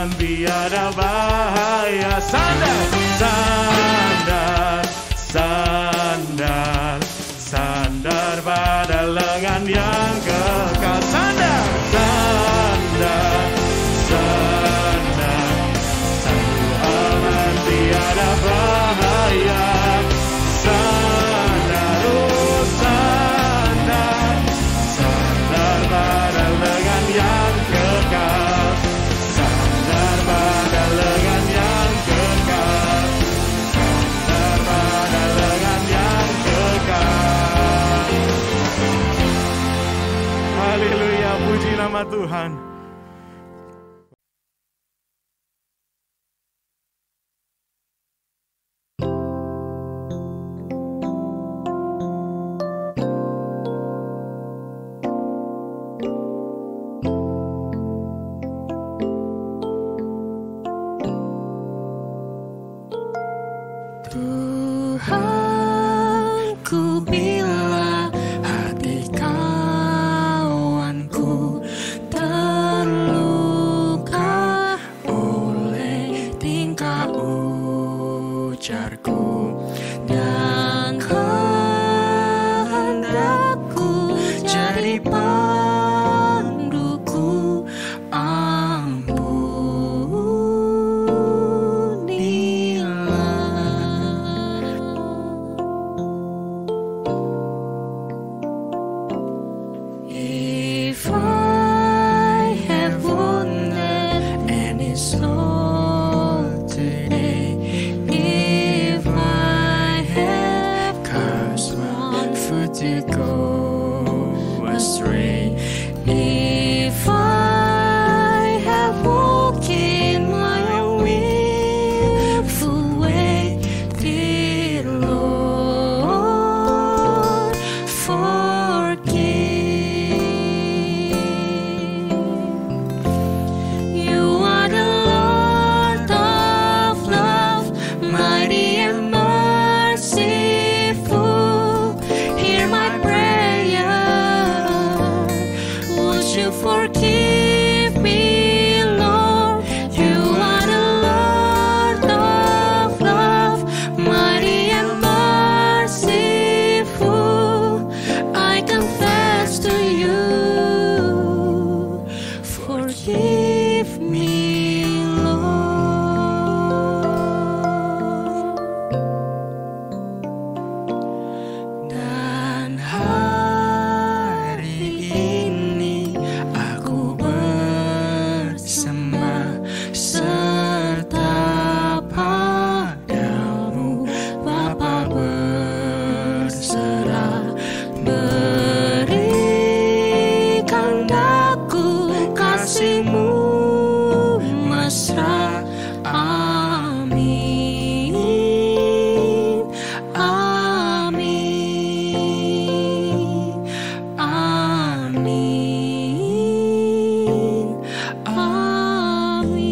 aman, tiada bahaya. Sandar, sandar, sandar, sandar pada lengan yang kekal. Sandar, sandar, sandar, selalu aman, tiada bahaya. Sandar, oh sandar, sandar pada lengan yang kekal. Sandar pada lengan yang kekal. Sandar pada lengan yang kekal. Haleluya, puji nama Tuhan. Tuhanku, bila hati kawanku terluka oleh tingkah ujarku dan kehendakku jadi panduku, if I have wounded any soul today, if I have caused one foot to go astray, if I have walked in my willful way, dear Lord, forgive. You are the Lord of love, mighty and merciful. Hear my prayer. Would you forgive me, Lord? You are the Lord of love, mighty and merciful. I confess to you, forgive me, Lord. Dan hari ini aku bersembah serta padamu, Bapa, berserah. Berikan daku kasih-Mu mesra. Amin, amin, amin, amin.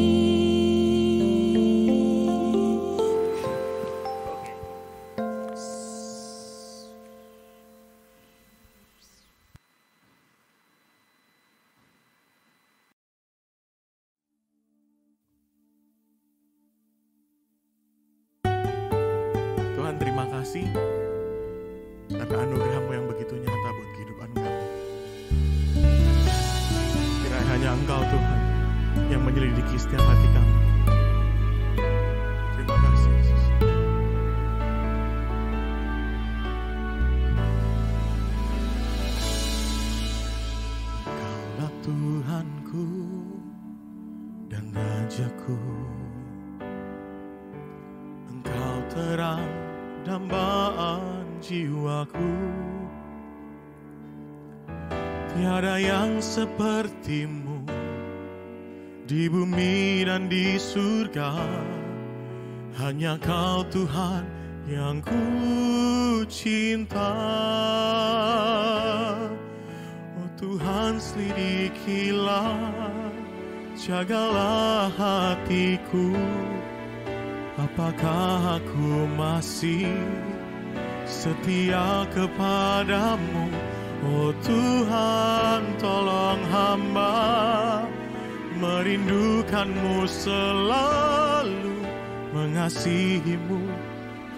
Tuhan, terima kasih karena anugerah-Mu yang begitu nyata buat kehidupan kami. Kiranya hanya Engkau Tuhan yang menyelidiki setiap hati kami. Terima kasih Yesus. Engkaulah Tuhanku dan Rajaku. Engkau terang dambaan jiwaku. Tiada yang seperti-Mu di bumi dan di surga. Hanya Kau Tuhan yang ku cinta. Oh Tuhan, selidikilah, jagalah hatiku. Apakah aku masih setia kepadamu? Oh Tuhan, tolong hamba merindukanmu selalu, mengasihimu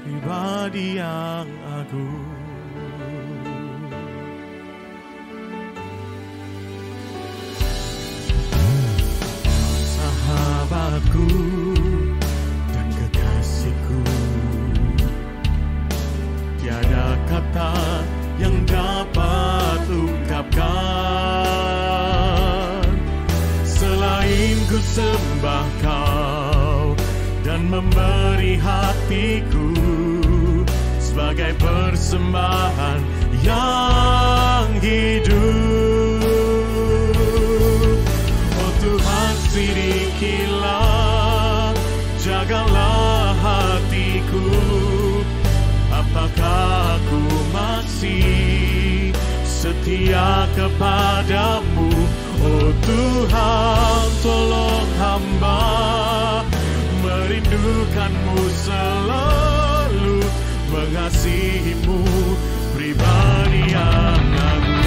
pribadi yang agung. Sahabatku dan kekasihku, tiada kata yang dapat ungkapkan selain ku sembah kau dan memberi hatiku sebagai persembahan yang hidup. Oh Tuhan, selidikilah, jagalah hatiku, apakah aku masih setia kepadamu? Oh Tuhan, tolong hamba merindukanmu selalu, mengasihimu pribadi yang agung.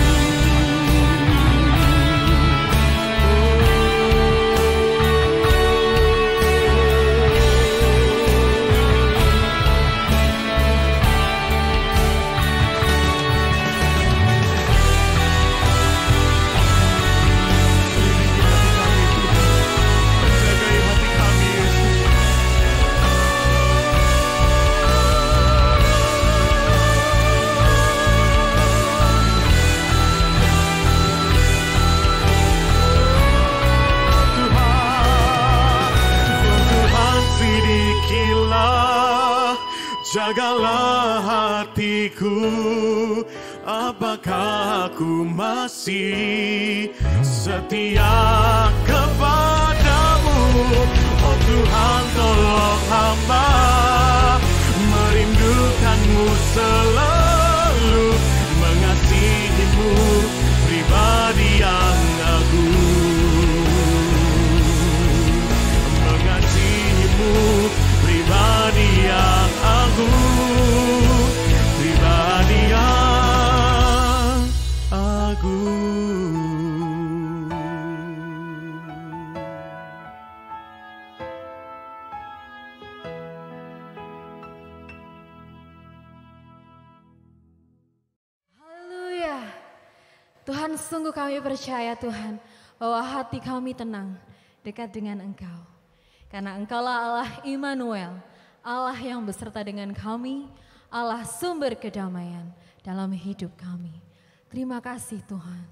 Jagalah hatiku, apakah aku masih setia kepadamu? Oh Tuhan, tolong hamba merindukanmu selalu, mengasihimu pribadi yang agung, mengasihimu pribadi yang agung, pribadi yang agung. Haleluya. Tuhan, sungguh kami percaya Tuhan bahwa hati kami tenang dekat dengan Engkau. Karena Engkaulah Allah Immanuel, Allah yang beserta dengan kami, Allah sumber kedamaian dalam hidup kami. Terima kasih Tuhan.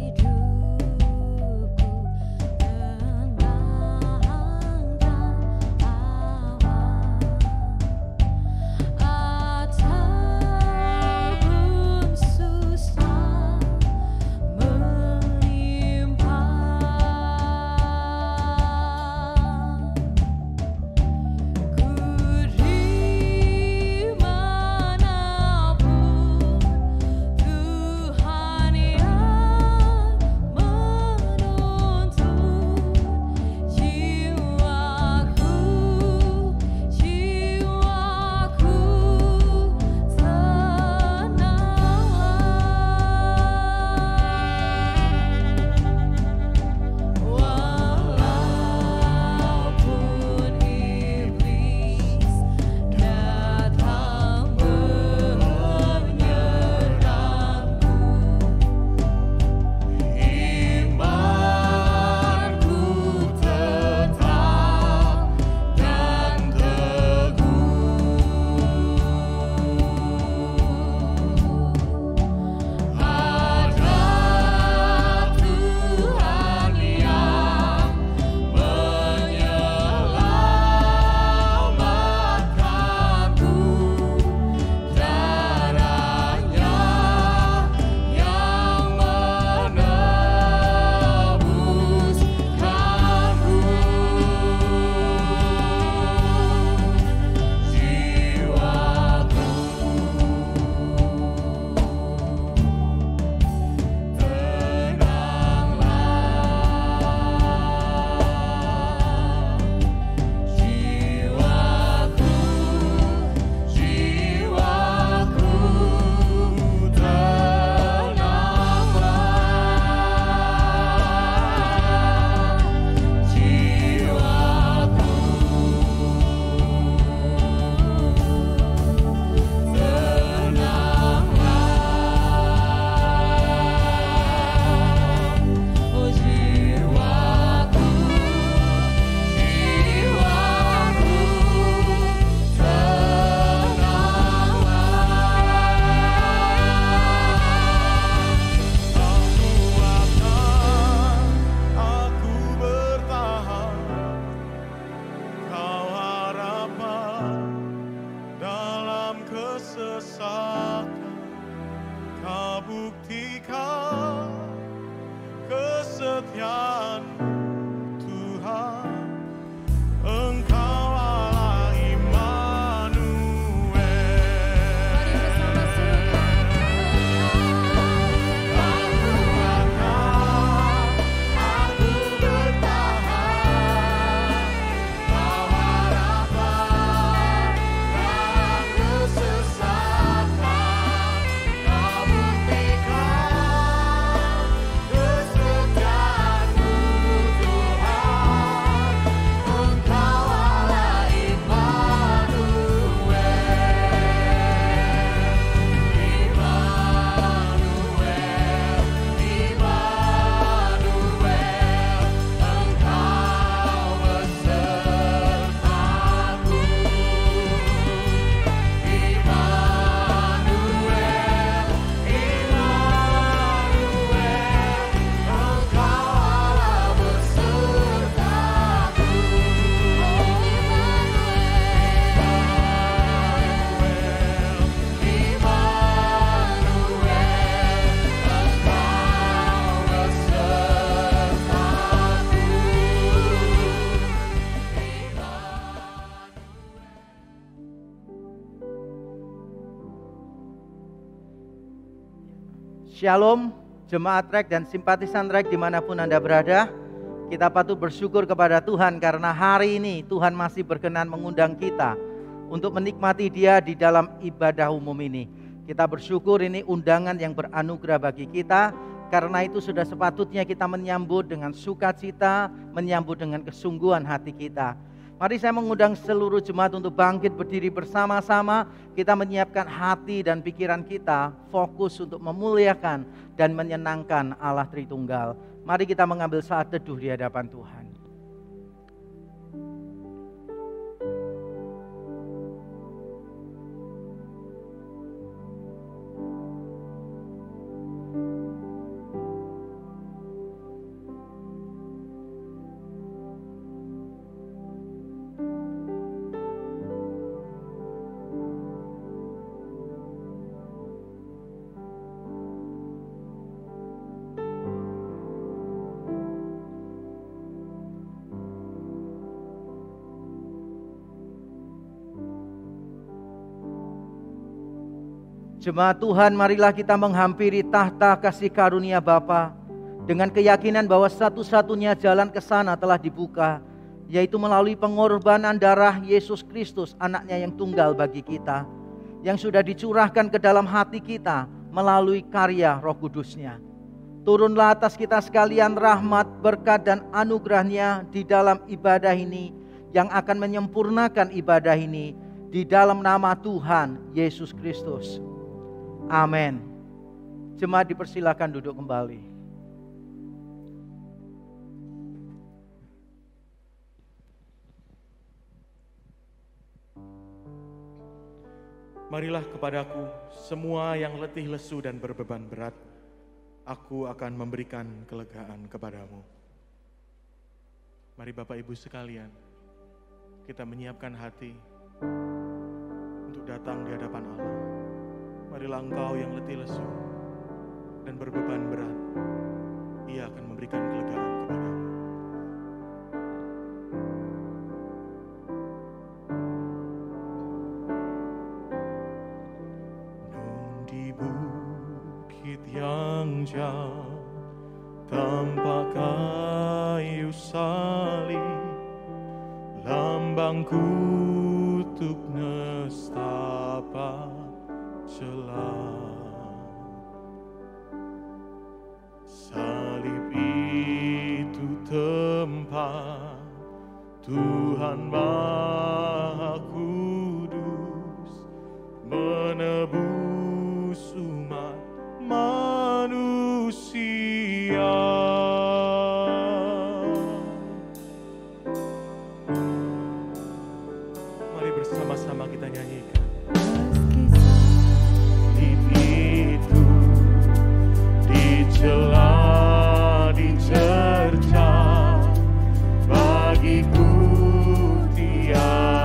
Hidupku rasakan, Kau buktikan kesetiaan-Mu Tuhan. Engkau Allah Immanuel. Mari bersama serukan Aku bertahan, Kau harapan yang kesesatan. Kau buktikan kesetiaan-Mu Tuhan. Engkau Allah Immanuel. Shalom, jemaat Rek dan simpatisan Rek dimanapun Anda berada. Kita patut bersyukur kepada Tuhan karena hari ini Tuhan masih berkenan mengundang kita untuk menikmati Dia di dalam ibadah umum ini. Kita bersyukur ini undangan yang beranugerah bagi kita. Karena itu sudah sepatutnya kita menyambut dengan sukacita, menyambut dengan kesungguhan hati kita. Mari saya mengundang seluruh jemaat untuk bangkit berdiri bersama-sama. Kita menyiapkan hati dan pikiran kita fokus untuk memuliakan dan menyenangkan Allah Tritunggal. Mari kita mengambil saat teduh di hadapan Tuhan. Jemaat Tuhan, marilah kita menghampiri tahta kasih karunia Bapa dengan keyakinan bahwa satu-satunya jalan ke sana telah dibuka, yaitu melalui pengorbanan darah Yesus Kristus, anaknya yang tunggal bagi kita, yang sudah dicurahkan ke dalam hati kita melalui karya Roh Kudus-Nya. Turunlah atas kita sekalian rahmat, berkat dan anugerah-Nya di dalam ibadah ini, yang akan menyempurnakan ibadah ini di dalam nama Tuhan Yesus Kristus. Amin. Jemaat dipersilakan duduk kembali. Marilah kepadaku semua yang letih lesu dan berbeban berat, aku akan memberikan kelegaan kepadamu. Mari Bapak Ibu sekalian, kita menyiapkan hati untuk datang di hadapan Allah. Marilah engkau yang letih lesu dan berbeban berat, Ia akan memberikan kelegaan kepadamu. Nun di bukit yang jauh tanpa kayu salib, lambang kutuk nestapa celah. Salib itu tempat Tuhan Maha Kudus menebus umat manusia. Mari bersama-sama kita nyanyikan. Celah dicerca bagiku tiada.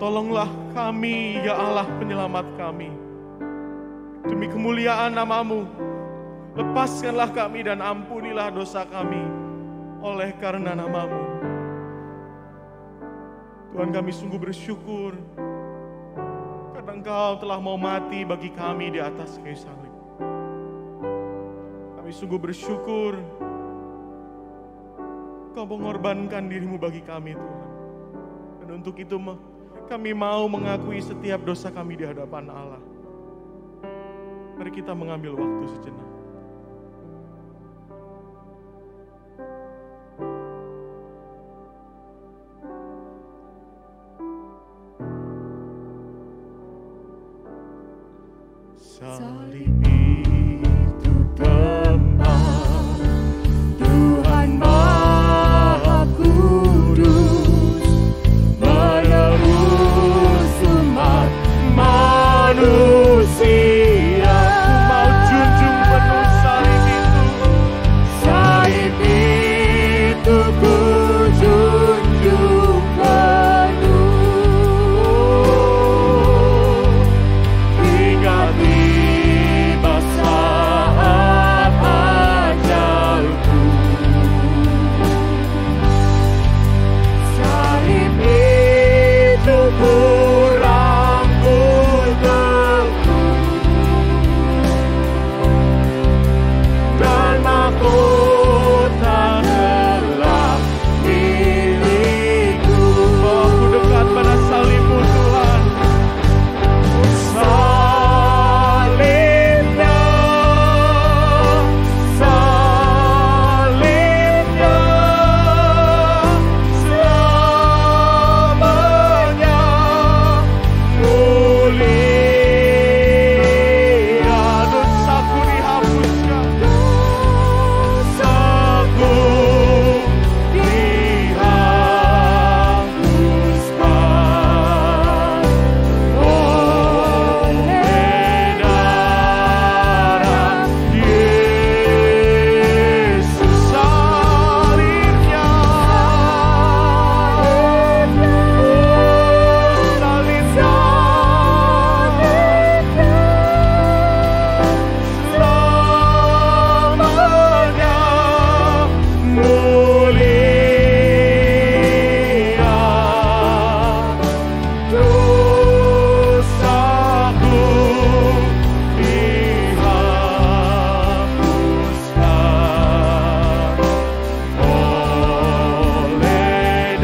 Tolonglah kami, ya Allah penyelamat kami. Demi kemuliaan nama-Mu, lepaskanlah kami dan ampunilah dosa kami oleh karena nama-Mu. Tuhan, kami sungguh bersyukur karena Engkau telah mau mati bagi kami di atas kayu salib. Kami sungguh bersyukur Engkau mengorbankan diri-Mu bagi kami, Tuhan. Dan untuk itu kami mau mengakui setiap dosa kami di hadapan Allah. Mari kita mengambil waktu sejenak. Salib itu tempat Tuhan Maha Kudus menebus umat manusia. Ku mau junjung penuh salib itu. Salib itu ku junjung penuh. Hingga tiba saat ajalku. Salib itu ku rangkul teguh dan mahkota telah milikku. Aku dekat pada salib-Mu, Tuhan. Salibnya, salibnya, selamanya mulia. Dosaku dihapuskan, dosaku dihapuskan oleh darah Yesus. Salibnya, salibnya, selamanya mulia. Dosaku dihapuskan oleh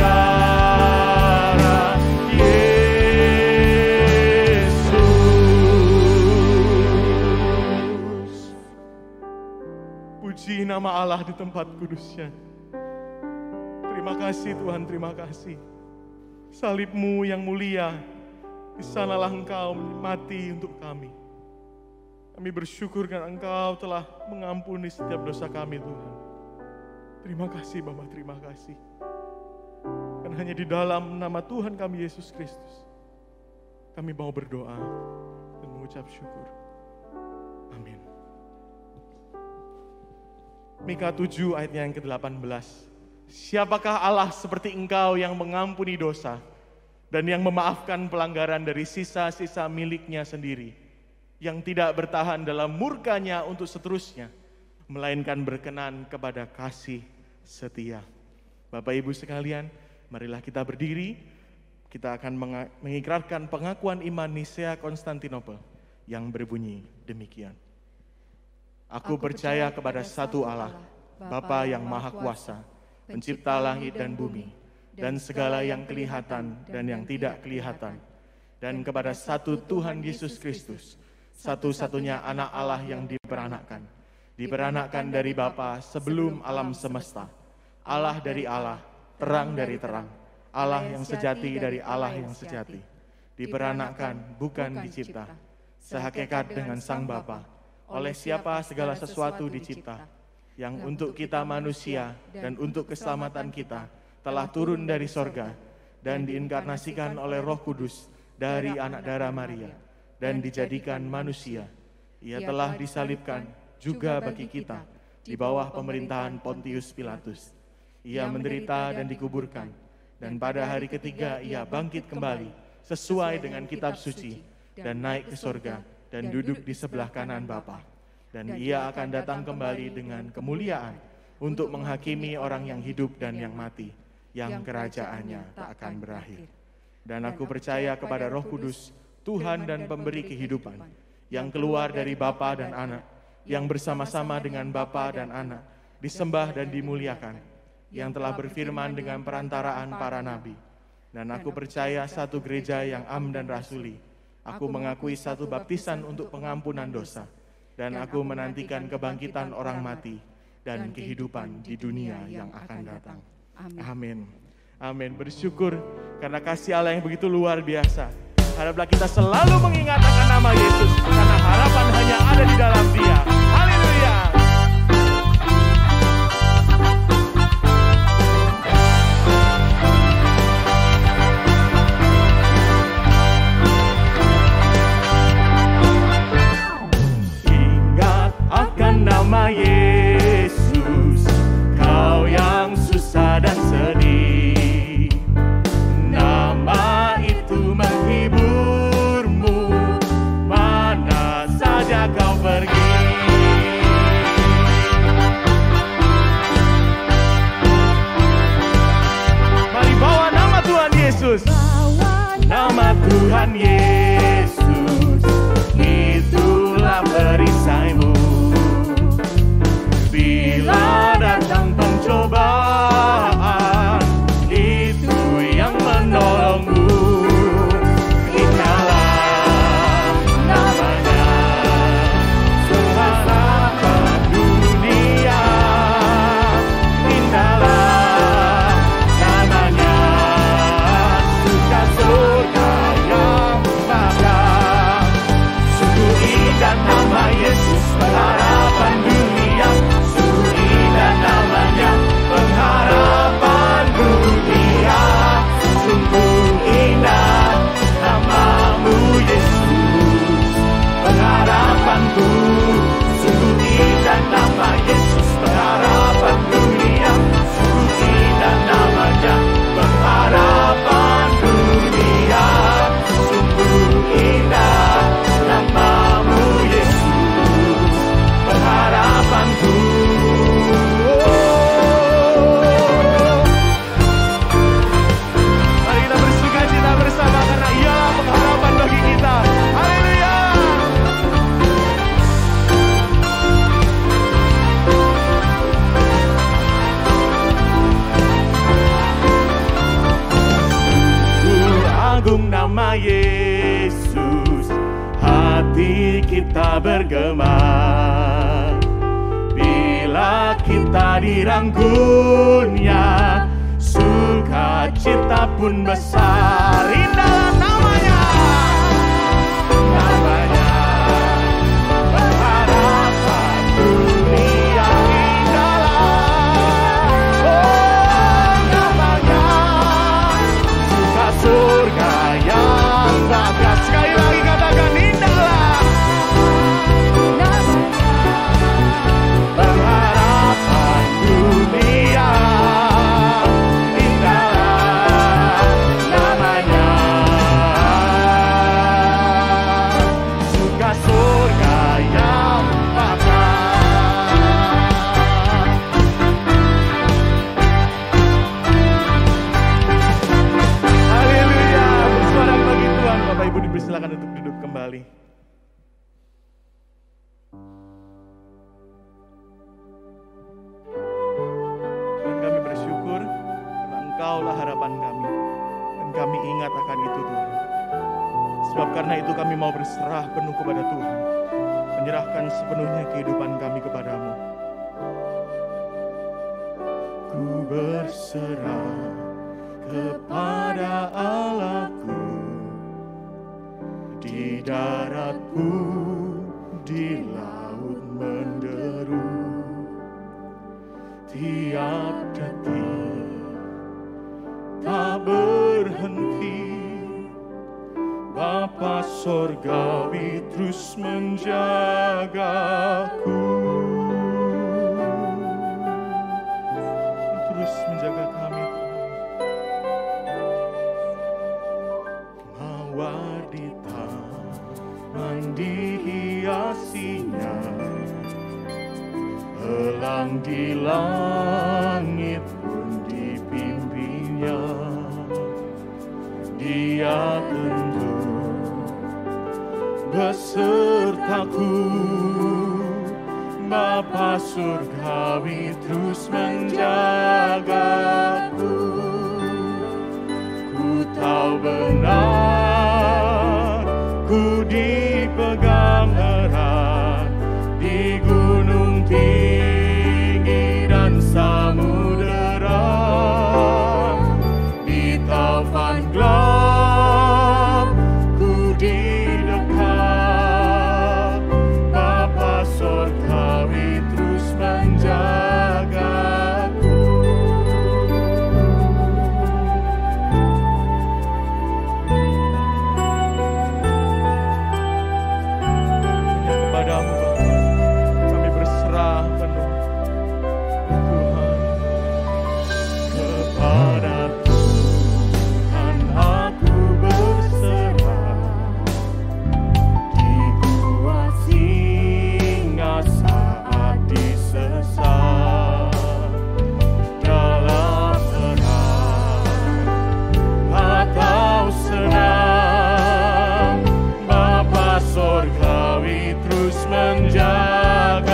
darah Yesus. Puji nama Allah di tempat kudusnya. Terima kasih Tuhan, terima kasih. Salib-Mu yang mulia, di sanalah Engkau mati untuk kami. Kami bersyukur karena Engkau telah mengampuni setiap dosa kami, Tuhan. Terima kasih Bapa, terima kasih. Dan hanya di dalam nama Tuhan kami Yesus Kristus, kami mau berdoa dan mengucap syukur. Amin. Mika 7 ayatnya yang ke-18. Siapakah Allah seperti Engkau yang mengampuni dosa dan yang memaafkan pelanggaran dari sisa-sisa miliknya sendiri, yang tidak bertahan dalam murkanya untuk seterusnya, melainkan berkenan kepada kasih setia. Bapak Ibu sekalian, marilah kita berdiri. Kita akan mengikrarkan pengakuan iman Nisea Konstantinopel yang berbunyi demikian. Aku percaya kepada satu Allah, Bapa yang Maha Kuasa, pencipta langit dan bumi, dan segala yang kelihatan dan yang tidak kelihatan, dan kepada satu Tuhan Yesus Kristus, satu-satunya anak Allah yang diperanakkan dari Bapa sebelum alam semesta, Allah dari Allah, terang dari terang, Allah yang sejati dari Allah yang sejati, diperanakkan bukan dicipta, sehakikat dengan Sang Bapa, oleh siapa segala sesuatu dicipta, yang untuk kita manusia dan untuk keselamatan kita telah turun dari sorga dan diinkarnasikan oleh Roh Kudus dari anak darah Maria dan dijadikan manusia. Ia telah disalibkan juga bagi kita di bawah pemerintahan Pontius Pilatus. Ia menderita dan dikuburkan, dan pada hari ketiga ia bangkit kembali sesuai dengan kitab suci, dan naik ke sorga, dan duduk di sebelah kanan Bapa. Dan ia akan datang kembali dengan kemuliaan untuk menghakimi orang yang hidup dan yang mati, yang kerajaannya tak akan berakhir. Dan aku percaya kepada Roh Kudus, Tuhan dan pemberi kehidupan, yang keluar dari Bapa dan Anak, yang bersama-sama dengan Bapa dan Anak, disembah dan dimuliakan, yang telah berfirman dengan perantaraan para nabi. Dan aku percaya satu gereja yang am dan rasuli. Aku mengakui satu baptisan untuk pengampunan dosa, dan aku menantikan kebangkitan orang mati dan kehidupan di dunia yang akan datang. Amin. Amin. Bersyukur karena kasih Allah yang begitu luar biasa. Haraplah kita selalu mengingat akan nama Yesus, karena harapan hanya ada di dalam Dia. Haleluya. Ingat akan nama Yesus, kau yang susah dan sedih. Nama itu menghiburmu, mana saja kau pergi. Mari bawa nama Tuhan Yesus. Nama Tuhan Yesus, itulah perisaimu. Bila datang pencobaan, itu yang menolongmu. Ingatlah namanya, pengharapan dunia. Indahlah namanya, suka surga yang bakal. Sungguh indah nama Yesus, pengharapan dunia. Sungguh indah namanya, pengharapan dunia. Sungguh indah namamu Yesus, pengharapanku. Sungguh indah nama Yesus, pengharapan dunia. Sungguh indah namanya, pengharapan dunia. Sungguh indah namamu Yesus, pengharapanku. Mari kita bersukacita bersama karena Ialah pengharapan bagi kita. Haleluya. Agung nama Yesus, hati kita bergema. Bila kita dirangkulnya, sukacita pun besar. Indahlah namanya, namanya pengharapan dunia. Indahlah, oh namanya, suka surga yang bakal. Sekali lagi katakan indahlah, pengharapan dunia. Indahlah namanya, suka surga yang bakal. Haleluya, bersorak bagi Tuhan. Bapak Ibu dipersilakan untuk duduk kembali. Tuhan, kami bersyukur karena Engkaulah harapan kami, dan kami ingat akan itu Tuhan. Sebab karena itu kami mau berserah penuh kepada Tuhan, menyerahkan sepenuhnya kehidupan kami kepadamu. Ku berserah kepada Allahku, di darat pun, di laut menderu, tiap detik tak berhenti. Bapa Sorgawi terus menjagaku, terus menjaga kami Tuhan. Mau di langit pun dipimpinnya. Dia tentu besertaku, Bapa surgawi terus menjagaku. Ku tahu benar, ku dipegang erat di gunung tinggi dan samudera, di taufan gelap ku didekat, Bapa surgawi terus menjagaku. Hanya kepadamu Bapa kami berserah penuh, Tuhan. Kepada Tuhan aku berserah, di gua singa saat disesat, dalam perang atau senang, Bapa surgawi terus menjagaku.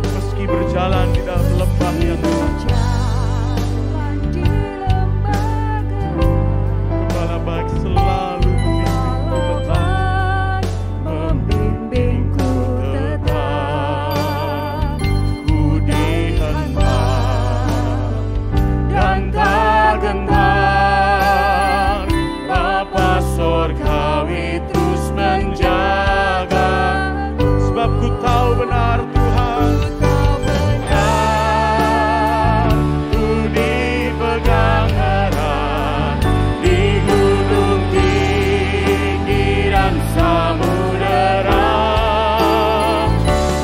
Meski berjalan di dalam lembah yang Gembala baik selalu membimbingku tetap, ku dihentak dan tak gentar, Bapa surgawi terus menjaga. Sebab ku tahu benar Tuhan, ku dipegang erat di gunung tinggi dan samudera,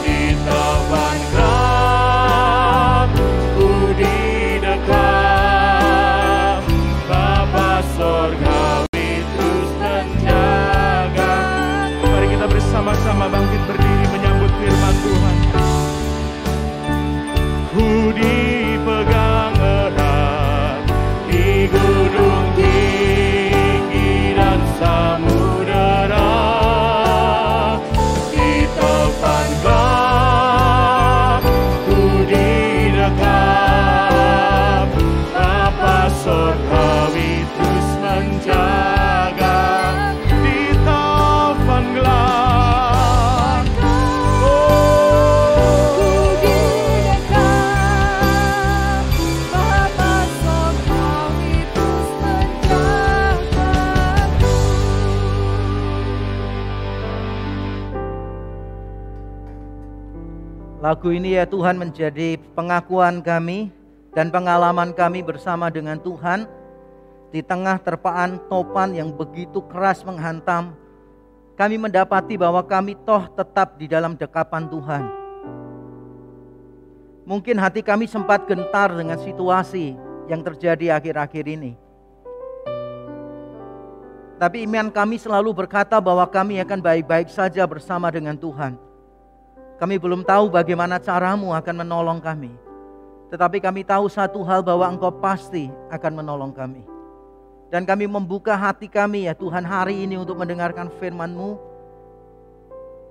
di taufan gelap ku didekat, Bapa surgawi terus menjaga. Mari kita bersama-sama bangkit berdiri menyambut firman Tuhan. Ku dipegang erat di gunung tinggi dan samudera, di taufan gelap ku didekat, Bapa surgawi terus menjaga, di taufan gelap. Oh, Lagu ini ya Tuhan menjadi pengakuan kami dan pengalaman kami bersama dengan Tuhan di tengah terpaan topan yang begitu keras menghantam. Kami mendapati bahwa kami toh tetap di dalam dekapan Tuhan. Mungkin hati kami sempat gentar dengan situasi yang terjadi akhir-akhir ini. Tapi iman kami selalu berkata bahwa kami akan baik-baik saja bersama dengan Tuhan. Kami belum tahu bagaimana caramu akan menolong kami. Tetapi kami tahu satu hal, bahwa Engkau pasti akan menolong kami. Dan kami membuka hati kami ya Tuhan hari ini untuk mendengarkan firman-Mu.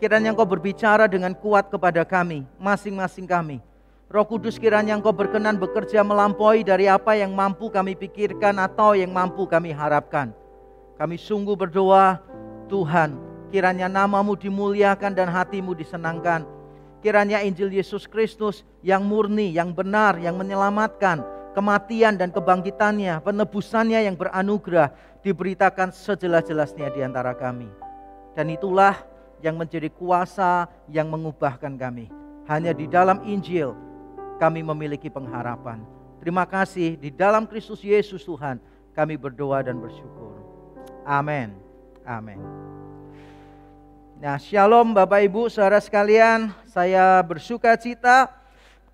Kiranya Engkau berbicara dengan kuat kepada kami, masing-masing kami. Roh Kudus, kiranya Engkau berkenan bekerja melampaui dari apa yang mampu kami pikirkan atau yang mampu kami harapkan. Kami sungguh berdoa, Tuhan, kiranya nama-Mu dimuliakan dan hati-Mu disenangkan. Kiranya Injil Yesus Kristus yang murni, yang benar, yang menyelamatkan, kematian dan kebangkitannya, penebusannya yang beranugerah diberitakan sejelas-jelasnya di antara kami. Dan itulah yang menjadi kuasa yang mengubahkan kami. Hanya di dalam Injil kami memiliki pengharapan. Terima kasih, di dalam Kristus Yesus Tuhan kami berdoa dan bersyukur. Amin. Amin. Nah, shalom Bapak Ibu Saudara sekalian, saya bersuka cita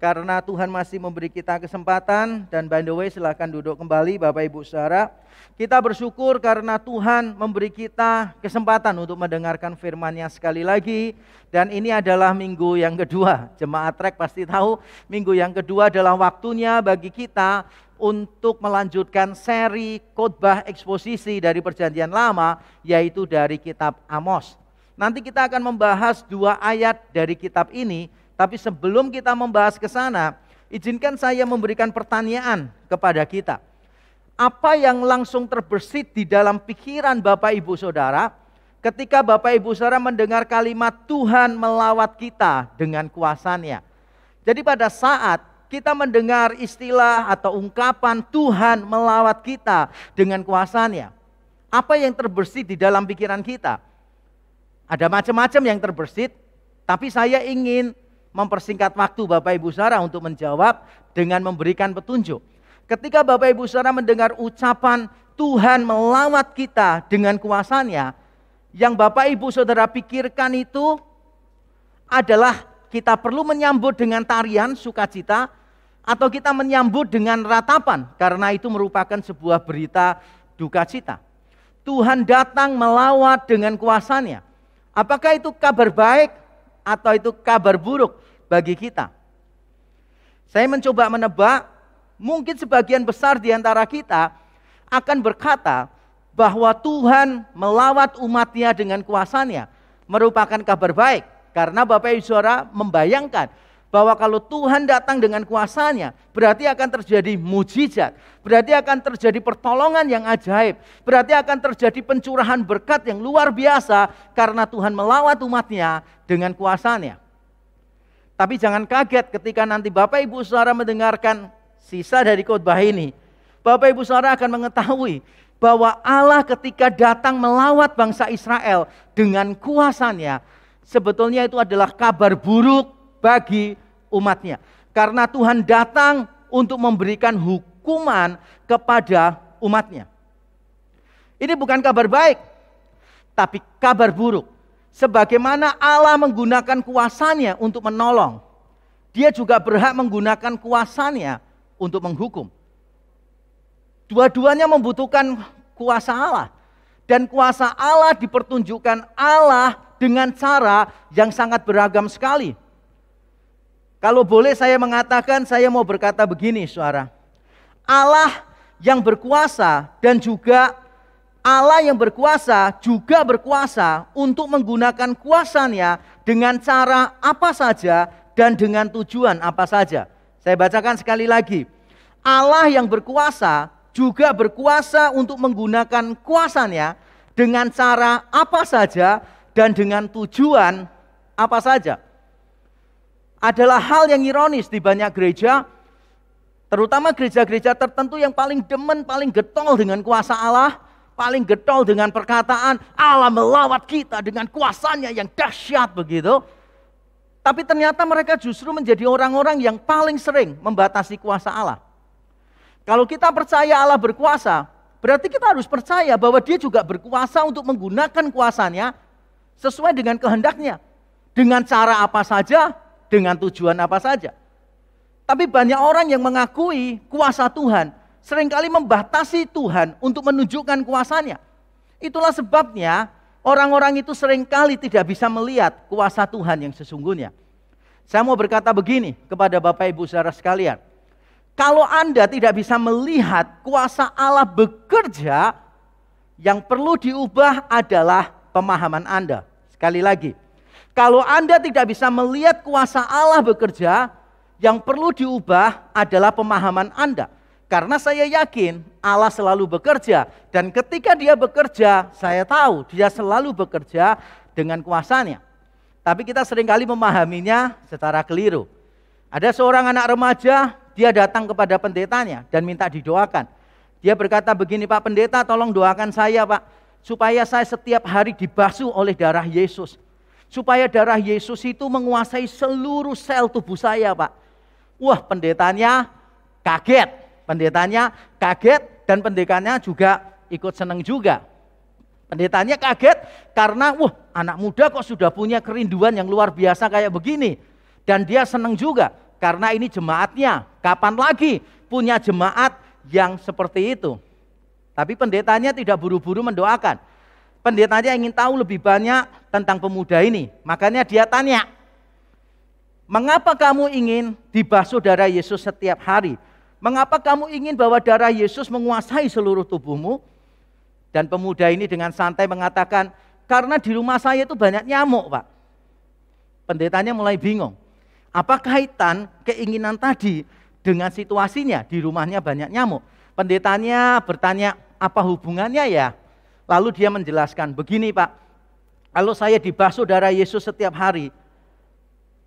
karena Tuhan masih memberi kita kesempatan. Dan by the way, silakan duduk kembali Bapak Ibu Saudara. Kita bersyukur karena Tuhan memberi kita kesempatan untuk mendengarkan firman-Nya sekali lagi. Dan ini adalah minggu yang kedua. Jemaat Trek pasti tahu, minggu yang kedua adalah waktunya bagi kita untuk melanjutkan seri khotbah eksposisi dari Perjanjian Lama, yaitu dari kitab Amos. Nanti kita akan membahas 2 ayat dari kitab ini. Tapi sebelum kita membahas ke sana, izinkan saya memberikan pertanyaan kepada kita. Apa yang langsung terbersit di dalam pikiran Bapak Ibu Saudara ketika Bapak Ibu Saudara mendengar kalimat Tuhan melawat kita dengan kuasa-Nya? Jadi pada saat kita mendengar istilah atau ungkapan Tuhan melawat kita dengan kuasa-Nya, apa yang terbersit di dalam pikiran kita? Ada macam-macam yang terbersit, tapi saya ingin mempersingkat waktu Bapak Ibu Saudara untuk menjawab dengan memberikan petunjuk. Ketika Bapak Ibu Saudara mendengar ucapan Tuhan melawat kita dengan kuasa-Nya, yang Bapak Ibu Saudara pikirkan itu adalah kita perlu menyambut dengan tarian sukacita atau kita menyambut dengan ratapan, karena itu merupakan sebuah berita duka cita. Tuhan datang melawat dengan kuasa-Nya. Apakah itu kabar baik atau itu kabar buruk bagi kita? Saya mencoba menebak, mungkin sebagian besar di antara kita akan berkata bahwa Tuhan melawat umat-Nya dengan kuasa-Nya merupakan kabar baik. Karena Bapak Ibu Saudara membayangkan bahwa kalau Tuhan datang dengan kuasa-Nya, berarti akan terjadi mujizat, berarti akan terjadi pertolongan yang ajaib, berarti akan terjadi pencurahan berkat yang luar biasa karena Tuhan melawat umat-Nya dengan kuasa-Nya. Tapi jangan kaget ketika nanti Bapak Ibu Saudara mendengarkan sisa dari khotbah ini. Bapak Ibu Saudara akan mengetahui bahwa Allah ketika datang melawat bangsa Israel dengan kuasa-Nya, sebetulnya itu adalah kabar buruk bagi umat-Nya. Karena Tuhan datang untuk memberikan hukuman kepada umat-Nya. Ini bukan kabar baik, tapi kabar buruk. Sebagaimana Allah menggunakan kuasa-Nya untuk menolong, Dia juga berhak menggunakan kuasa-Nya untuk menghukum. Dua-duanya membutuhkan kuasa Allah. Dan kuasa Allah dipertunjukkan Allah dengan cara yang sangat beragam sekali. Kalau boleh saya mengatakan, saya mau berkata begini, saudara. Allah yang berkuasa dan juga Allah yang berkuasa juga berkuasa untuk menggunakan kuasa-Nya dengan cara apa saja dan dengan tujuan apa saja. Saya bacakan sekali lagi. Allah yang berkuasa juga berkuasa untuk menggunakan kuasa-Nya dengan cara apa saja dan dengan tujuan apa saja. Adalah hal yang ironis di banyak gereja, terutama gereja-gereja tertentu yang paling demen, paling getol dengan kuasa Allah, paling getol dengan perkataan Allah melawat kita dengan kuasanya yang dahsyat begitu. Tapi ternyata mereka justru menjadi orang-orang yang paling sering membatasi kuasa Allah. Kalau kita percaya Allah berkuasa, berarti kita harus percaya bahwa Dia juga berkuasa untuk menggunakan kuasanya sesuai dengan kehendaknya. Dengan cara apa saja, dengan tujuan apa saja. Tapi banyak orang yang mengakui kuasa Tuhan, seringkali membatasi Tuhan untuk menunjukkan kuasanya. Itulah sebabnya orang-orang itu seringkali tidak bisa melihat kuasa Tuhan yang sesungguhnya. Saya mau berkata begini kepada Bapak Ibu Saudara sekalian. Kalau Anda tidak bisa melihat kuasa Allah bekerja, yang perlu diubah adalah pemahaman Anda. Sekali lagi. Kalau Anda tidak bisa melihat kuasa Allah bekerja, yang perlu diubah adalah pemahaman Anda. Karena saya yakin Allah selalu bekerja. Dan ketika Dia bekerja, saya tahu Dia selalu bekerja dengan kuasa-Nya. Tapi kita seringkali memahaminya secara keliru. Ada seorang anak remaja, dia datang kepada pendetanya dan minta didoakan. Dia berkata begini, Pak Pendeta tolong doakan saya Pak, supaya saya setiap hari dibasuh oleh darah Yesus. Supaya darah Yesus itu menguasai seluruh sel tubuh saya Pak. Wah, pendetanya kaget dan pendetanya juga ikut senang juga. Pendetanya kaget karena anak muda kok sudah punya kerinduan yang luar biasa kayak begini. Dan dia senang juga. Karena ini jemaatnya. Kapan lagi punya jemaat yang seperti itu? Tapi pendetanya tidak buru-buru mendoakan. Pendetanya ingin tahu lebih banyak tentang pemuda ini. Makanya dia tanya, mengapa kamu ingin dibasuh darah Yesus setiap hari? Mengapa kamu ingin bahwa darah Yesus menguasai seluruh tubuhmu? Dan pemuda ini dengan santai mengatakan, karena di rumah saya itu banyak nyamuk, Pak. Pendetanya mulai bingung. Apa kaitan keinginan tadi dengan situasinya? Di rumahnya banyak nyamuk. Pendetanya bertanya, apa hubungannya ya? Lalu dia menjelaskan, begini Pak, kalau saya dibasuh darah Yesus setiap hari,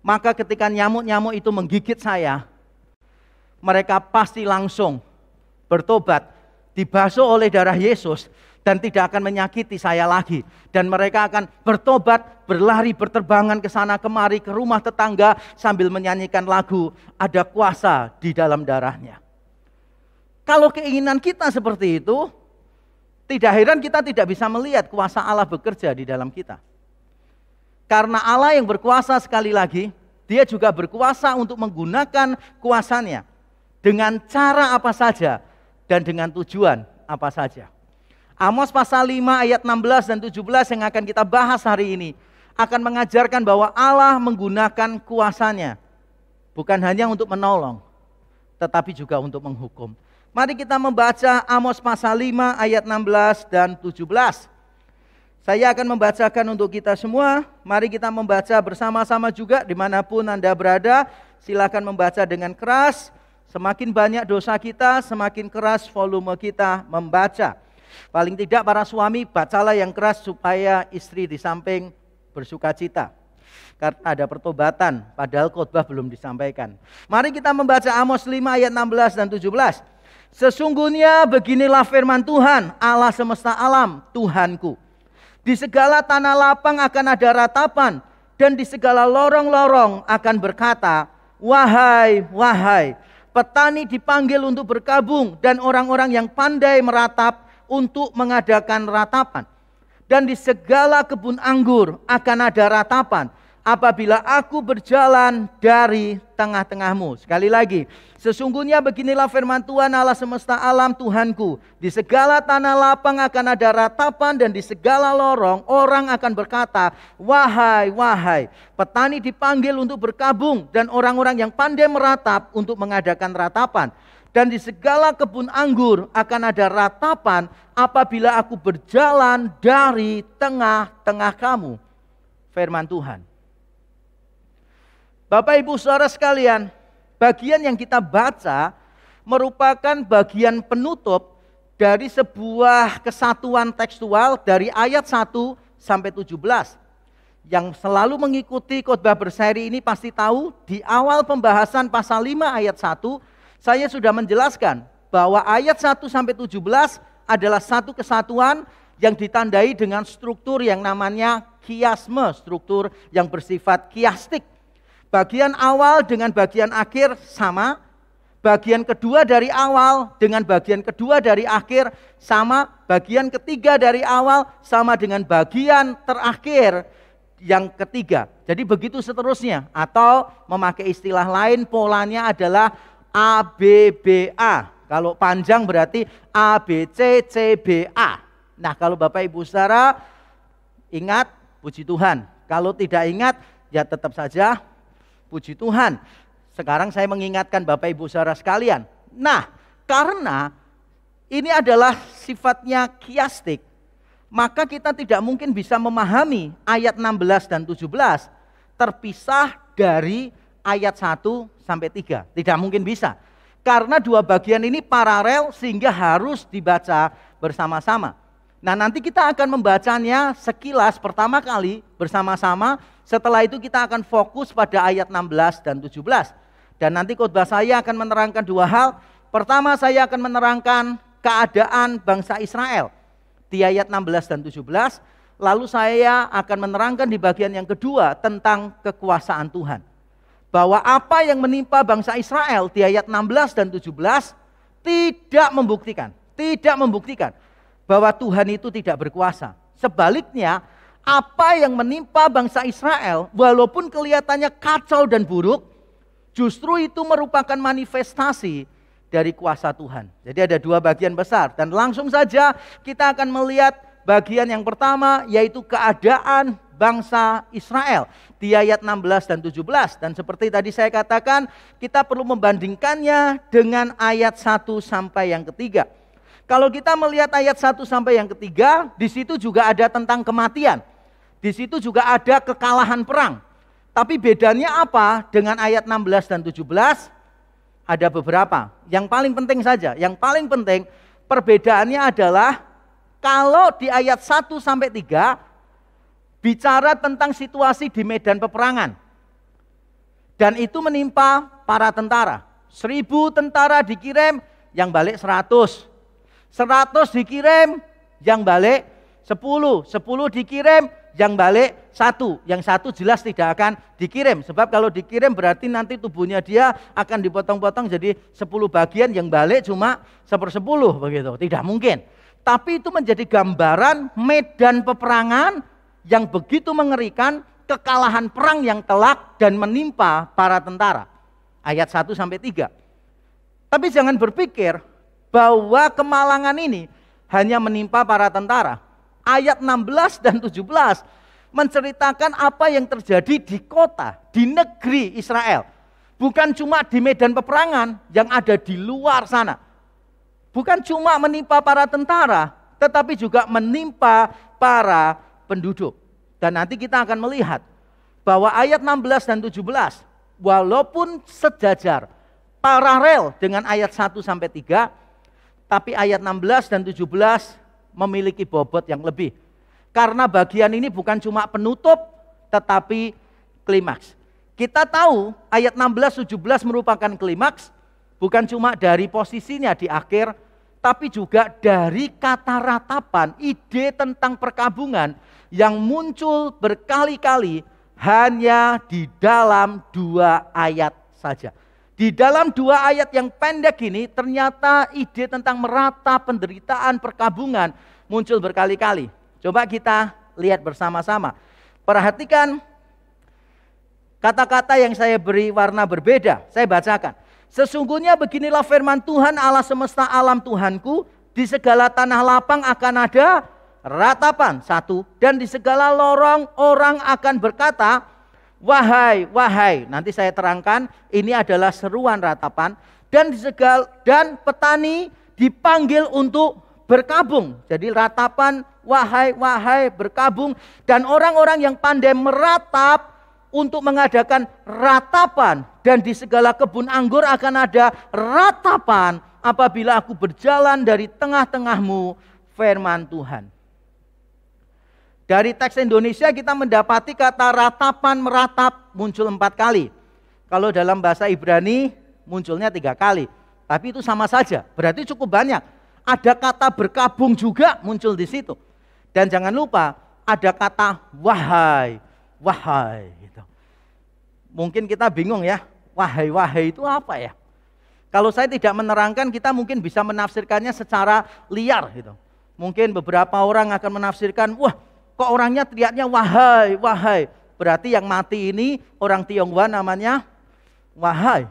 maka ketika nyamuk-nyamuk itu menggigit saya, mereka pasti langsung bertobat, dibasuh oleh darah Yesus, dan tidak akan menyakiti saya lagi. Dan mereka akan bertobat, berlari, berterbangan ke sana kemari, ke rumah tetangga, sambil menyanyikan lagu, ada kuasa di dalam darahnya. Kalau keinginan kita seperti itu, tidak heran kita tidak bisa melihat kuasa Allah bekerja di dalam kita. Karena Allah yang berkuasa, sekali lagi, dia juga berkuasa untuk menggunakan kuasanya dengan cara apa saja dan dengan tujuan apa saja. Amos pasal 5 ayat 16 dan 17 yang akan kita bahas hari ini akan mengajarkan bahwa Allah menggunakan kuasanya bukan hanya untuk menolong, tetapi juga untuk menghukum. Mari kita membaca Amos pasal 5 ayat 16 dan 17. Saya akan membacakan untuk kita semua. Mari kita membaca bersama-sama juga dimanapun Anda berada. Silakan membaca dengan keras. Semakin banyak dosa kita, semakin keras volume kita membaca. Paling tidak para suami, bacalah yang keras supaya istri di samping bersuka cita. Karena ada pertobatan, padahal khotbah belum disampaikan. Mari kita membaca Amos 5 ayat 16 dan 17. Sesungguhnya beginilah firman Tuhan, Allah semesta alam, Tuhanku. Di segala tanah lapang akan ada ratapan, dan di segala lorong-lorong akan berkata, wahai, wahai. Petani dipanggil untuk berkabung, dan orang-orang yang pandai meratap untuk mengadakan ratapan. Dan di segala kebun anggur akan ada ratapan, apabila aku berjalan dari tengah-tengahmu. Sekali lagi, sesungguhnya beginilah firman Tuhan Allah semesta alam, Tuhanku. Di segala tanah lapang akan ada ratapan, dan di segala lorong orang akan berkata, wahai, wahai. Petani dipanggil untuk berkabung, dan orang-orang yang pandai meratap untuk mengadakan ratapan. Dan di segala kebun anggur akan ada ratapan, apabila aku berjalan dari tengah-tengah kamu. Firman Tuhan. Bapak Ibu Saudara sekalian, bagian yang kita baca merupakan bagian penutup dari sebuah kesatuan tekstual dari ayat 1 sampai 17. Yang selalu mengikuti khotbah berseri ini pasti tahu, di awal pembahasan pasal 5 ayat 1, saya sudah menjelaskan bahwa ayat 1 sampai 17 adalah satu kesatuan yang ditandai dengan struktur yang namanya kiasme, struktur yang bersifat kiastik. Bagian awal dengan bagian akhir sama, bagian kedua dari awal dengan bagian kedua dari akhir sama, bagian ketiga dari awal sama dengan bagian terakhir yang ketiga. Jadi begitu seterusnya, atau memakai istilah lain polanya adalah ABBA. Kalau panjang berarti ABCCBA. Nah, kalau Bapak Ibu Saudara ingat, puji Tuhan. Kalau tidak ingat, ya tetap saja puji Tuhan. Sekarang saya mengingatkan Bapak Ibu Saudara sekalian. Nah, karena ini adalah sifatnya kiastik, maka kita tidak mungkin bisa memahami ayat 16 dan 17 terpisah dari ayat 1 sampai 3. Tidak mungkin bisa. Karena dua bagian ini paralel sehingga harus dibaca bersama-sama. Nah, nanti kita akan membacanya sekilas pertama kali bersama-sama. Setelah itu kita akan fokus pada ayat 16 dan 17. Dan nanti khotbah saya akan menerangkan dua hal. Pertama, saya akan menerangkan keadaan bangsa Israel di ayat 16 dan 17. Lalu saya akan menerangkan di bagian yang kedua tentang kekuasaan Tuhan. Bahwa apa yang menimpa bangsa Israel di ayat 16 dan 17 tidak membuktikan bahwa Tuhan itu tidak berkuasa. Sebaliknya, apa yang menimpa bangsa Israel walaupun kelihatannya kacau dan buruk, Justru itu merupakan manifestasi dari kuasa Tuhan. Jadi ada dua bagian besar. Dan langsung saja kita akan melihat bagian yang pertama, yaitu keadaan bangsa Israel di ayat 16 dan 17. Dan seperti tadi saya katakan, kita perlu membandingkannya dengan ayat 1 sampai yang ketiga. Kalau kita melihat ayat 1 sampai yang ketiga, di situ juga ada tentang kematian. Di situ juga ada kekalahan perang. Tapi bedanya apa dengan ayat 16 dan 17? Ada beberapa. Yang paling penting saja, yang paling penting perbedaannya adalah kalau di ayat 1 sampai 3 bicara tentang situasi di medan peperangan. Dan itu menimpa para tentara. 1000 tentara dikirim, yang balik 100. 100 dikirim, yang balik 10. 10 dikirim, yang balik 1. Yang 1 jelas tidak akan dikirim. Sebab kalau dikirim berarti nanti tubuhnya dia akan dipotong-potong jadi 10 bagian, yang balik cuma 1/10 begitu. Tidak mungkin. Tapi itu menjadi gambaran medan peperangan yang begitu mengerikan, kekalahan perang yang telak dan menimpa para tentara. Ayat 1 sampai 3. Tapi jangan berpikir bahwa kemalangan ini hanya menimpa para tentara. Ayat 16 dan 17 menceritakan apa yang terjadi di kota, di negeri Israel. Bukan cuma di medan peperangan yang ada di luar sana. Bukan cuma menimpa para tentara, tetapi juga menimpa para penduduk. Dan nanti kita akan melihat bahwa ayat 16 dan 17, walaupun sejajar, paralel dengan ayat 1 sampai 3, tapi ayat 16 dan 17 memiliki bobot yang lebih. Karena bagian ini bukan cuma penutup, tetapi klimaks. Kita tahu ayat 16-17 merupakan klimaks, bukan cuma dari posisinya di akhir, tapi juga dari kata ratapan, ide tentang perkabungan yang muncul berkali-kali hanya di dalam 2 ayat saja. Di dalam 2 ayat yang pendek ini ternyata ide tentang meratap, penderitaan, perkabungan muncul berkali-kali. Coba kita lihat bersama-sama. Perhatikan kata-kata yang saya beri warna berbeda. Saya bacakan. Sesungguhnya beginilah firman Tuhan Allah semesta alam Tuhanku, di segala tanah lapang akan ada ratapan. 1. Dan di segala lorong orang akan berkata, wahai, wahai. Nanti saya terangkan, ini adalah seruan ratapan. Dan petani dipanggil untuk berkabung. Jadi ratapan, wahai, wahai, berkabung. Dan orang-orang yang pandai meratap untuk mengadakan ratapan. Dan di segala kebun anggur akan ada ratapan apabila aku berjalan dari tengah-tengahmu, firman Tuhan. Dari teks Indonesia kita mendapati kata ratapan, meratap muncul 4 kali. Kalau dalam bahasa Ibrani munculnya 3 kali. Tapi itu sama saja, berarti cukup banyak. Ada kata berkabung juga muncul di situ. Dan jangan lupa ada kata wahai, wahai. Gitu. Mungkin kita bingung ya, wahai, wahai itu apa ya? Kalau saya tidak menerangkan, kita mungkin bisa menafsirkannya secara liar. Gitu. Mungkin beberapa orang akan menafsirkan, wah, kok orangnya teriaknya wahai, wahai. Berarti yang mati ini orang Tionghoa namanya wahai.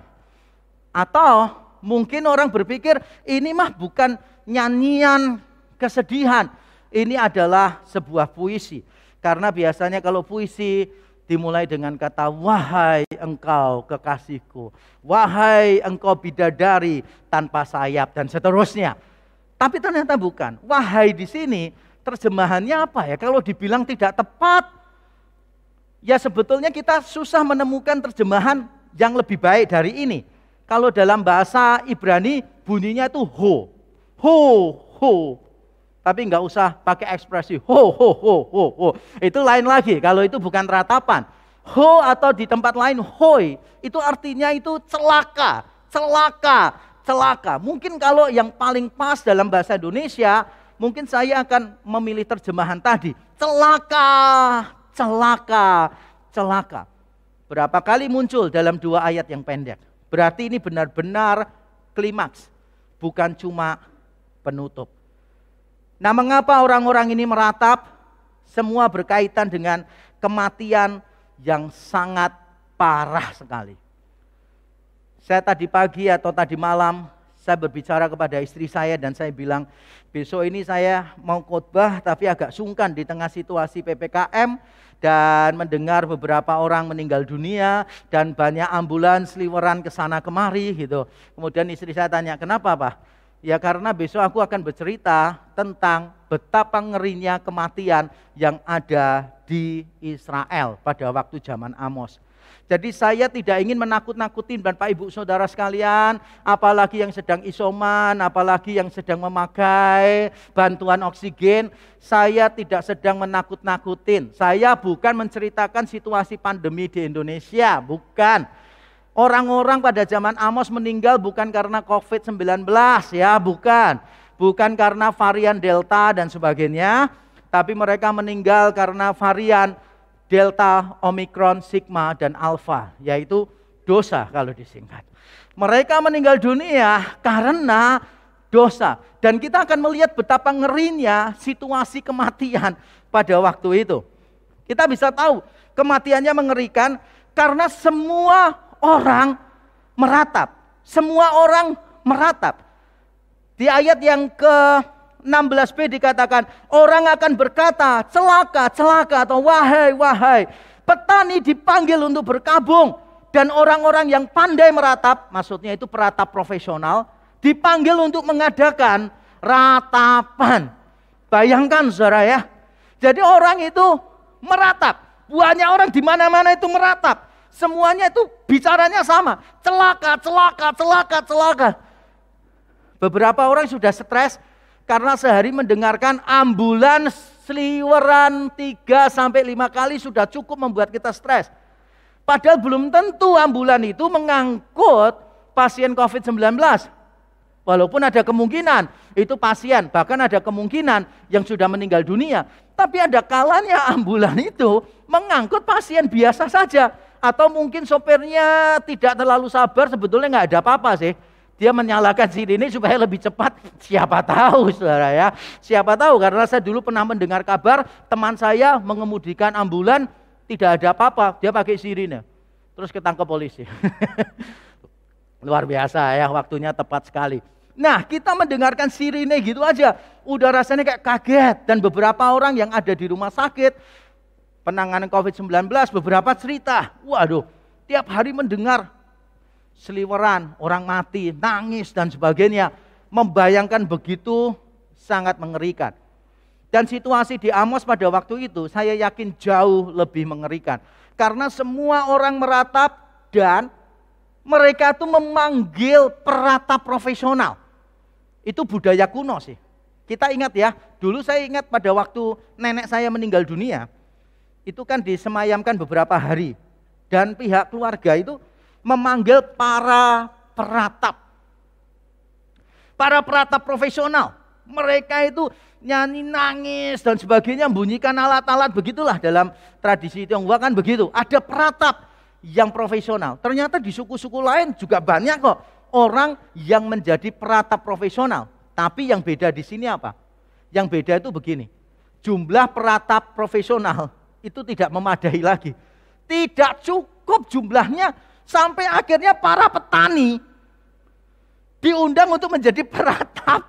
Atau mungkin orang berpikir ini mah bukan nyanyian kesedihan. Ini adalah sebuah puisi. Karena biasanya kalau puisi dimulai dengan kata wahai engkau kekasihku. Wahai engkau bidadari tanpa sayap dan seterusnya. Tapi ternyata bukan. Wahai di sini terjemahannya apa ya? Kalau dibilang tidak tepat, ya sebetulnya kita susah menemukan terjemahan yang lebih baik dari ini. Kalau dalam bahasa Ibrani bunyinya itu ho. Ho, ho. Tapi enggak usah pakai ekspresi ho, ho, ho, ho, ho. Itu lain lagi, kalau itu bukan ratapan. Ho atau di tempat lain hoi, itu artinya itu celaka, celaka, celaka. Mungkin kalau yang paling pas dalam bahasa Indonesia, mungkin saya akan memilih terjemahan tadi. Celaka, celaka, celaka. Berapa kali muncul dalam 2 ayat yang pendek. Berarti ini benar-benar klimaks, bukan cuma penutup. Nah, mengapa orang-orang ini meratap? Semua berkaitan dengan kematian yang sangat parah sekali. Saya tadi pagi atau tadi malam, saya berbicara kepada istri saya dan saya bilang, besok ini saya mau khotbah tapi agak sungkan di tengah situasi PPKM dan mendengar beberapa orang meninggal dunia dan banyak ambulans seliweran ke sana kemari gitu. Kemudian istri saya tanya, kenapa Pak? Ya karena besok aku akan bercerita tentang betapa ngerinya kematian yang ada di Israel pada waktu zaman Amos. Jadi saya tidak ingin menakut-nakutin Bapak Ibu Saudara sekalian, apalagi yang sedang isoman, apalagi yang sedang memakai bantuan oksigen. Saya tidak sedang menakut-nakutin. Saya bukan menceritakan situasi pandemi di Indonesia, bukan. Orang-orang pada zaman Amos meninggal bukan karena COVID-19 ya, bukan. Bukan karena varian Delta dan sebagainya, tapi mereka meninggal karena varian Delta, Omikron, Sigma, dan Alpha, yaitu dosa kalau disingkat. Mereka meninggal dunia karena dosa. Dan kita akan melihat betapa ngerinya situasi kematian pada waktu itu. Kita bisa tahu kematiannya mengerikan karena semua orang meratap. Semua orang meratap. Di ayat yang ke-16b dikatakan, orang akan berkata, celaka, celaka, atau wahai, wahai. Petani dipanggil untuk berkabung. Dan orang-orang yang pandai meratap, maksudnya itu peratap profesional, dipanggil untuk mengadakan ratapan. Bayangkan saudara ya. Jadi orang itu meratap. Banyak orang di mana-mana itu meratap. Semuanya itu bicaranya sama. Celaka, celaka, celaka, celaka. Beberapa orang sudah stres karena sehari mendengarkan ambulans seliweran 3-5 kali sudah cukup membuat kita stres. Padahal belum tentu ambulan itu mengangkut pasien COVID-19. Walaupun ada kemungkinan itu pasien, bahkan ada kemungkinan yang sudah meninggal dunia. Tapi ada kalanya ambulan itu mengangkut pasien biasa saja. Atau mungkin sopirnya tidak terlalu sabar, sebetulnya nggak ada apa-apa sih. Dia menyalakan sirine supaya lebih cepat. Siapa tahu saudara ya. Siapa tahu, karena saya dulu pernah mendengar kabar teman saya mengemudikan ambulan tidak ada apa-apa. Dia pakai sirine. Terus ketangkep polisi. Luar biasa ya, waktunya tepat sekali. Nah, kita mendengarkan sirine gitu aja. Udah rasanya kayak kaget. Dan beberapa orang yang ada di rumah sakit penanganan COVID-19 beberapa cerita. Waduh, tiap hari mendengar seliweran, orang mati, nangis dan sebagainya. Membayangkan begitu sangat mengerikan. Dan situasi di Amos pada waktu itu saya yakin jauh lebih mengerikan. Karena semua orang meratap dan mereka itu memanggil peratap profesional. Itu budaya kuno sih. Kita ingat ya, dulu saya ingat pada waktu nenek saya meninggal dunia. Itu kan disemayamkan beberapa hari. Dan pihak keluarga itu memanggil para peratap. Para peratap profesional. Mereka itu nyanyi, nangis dan sebagainya, membunyikan alat-alat, begitulah dalam tradisi Tionghoa kan begitu. Ada peratap yang profesional. Ternyata di suku-suku lain juga banyak kok orang yang menjadi peratap profesional. Tapi yang beda di sini apa? Yang beda itu begini. Jumlah peratap profesional itu tidak memadai lagi. Tidak cukup jumlahnya sampai akhirnya para petani diundang untuk menjadi peratap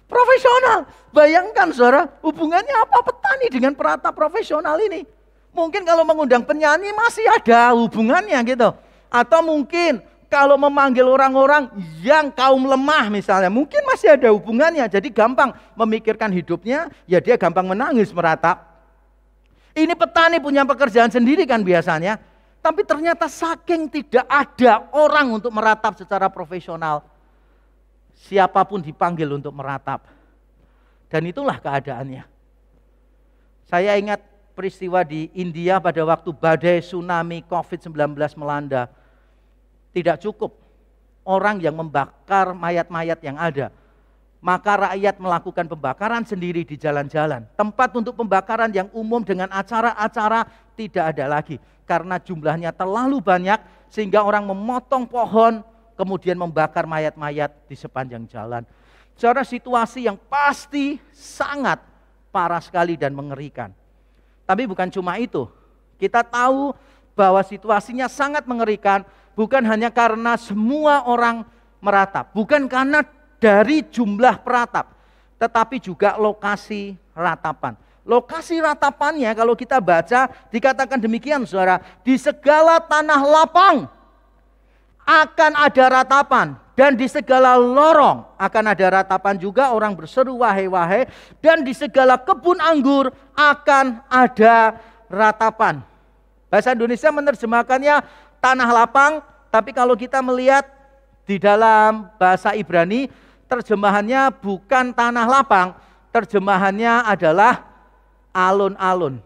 profesional. Bayangkan saudara, hubungannya apa petani dengan peratap profesional ini? Mungkin kalau mengundang penyanyi masih ada hubungannya gitu. Atau mungkin kalau memanggil orang-orang yang kaum lemah misalnya, mungkin masih ada hubungannya. Jadi gampang memikirkan hidupnya, ya dia gampang menangis meratap. Ini petani punya pekerjaan sendiri kan biasanya. Tapi ternyata saking tidak ada orang untuk meratap secara profesional. Siapapun dipanggil untuk meratap. Dan itulah keadaannya. Saya ingat peristiwa di India pada waktu badai tsunami COVID-19 melanda. Tidak cukup orang yang membakar mayat-mayat yang ada. Maka rakyat melakukan pembakaran sendiri di jalan-jalan. Tempat untuk pembakaran yang umum dengan acara-acara tidak ada lagi. Karena jumlahnya terlalu banyak sehingga orang memotong pohon kemudian membakar mayat-mayat di sepanjang jalan. Saudara, situasi yang pasti sangat parah sekali dan mengerikan. Tapi bukan cuma itu. Kita tahu bahwa situasinya sangat mengerikan bukan hanya karena semua orang meratap, bukan karena dari jumlah peratap, tetapi juga lokasi ratapan. Lokasi ratapannya kalau kita baca dikatakan demikian saudara, di segala tanah lapang akan ada ratapan, dan di segala lorong akan ada ratapan juga, orang berseru wahai wahai, dan di segala kebun anggur akan ada ratapan. Bahasa Indonesia menerjemahkannya tanah lapang, tapi kalau kita melihat di dalam bahasa Ibrani terjemahannya bukan tanah lapang, terjemahannya adalah alun-alun.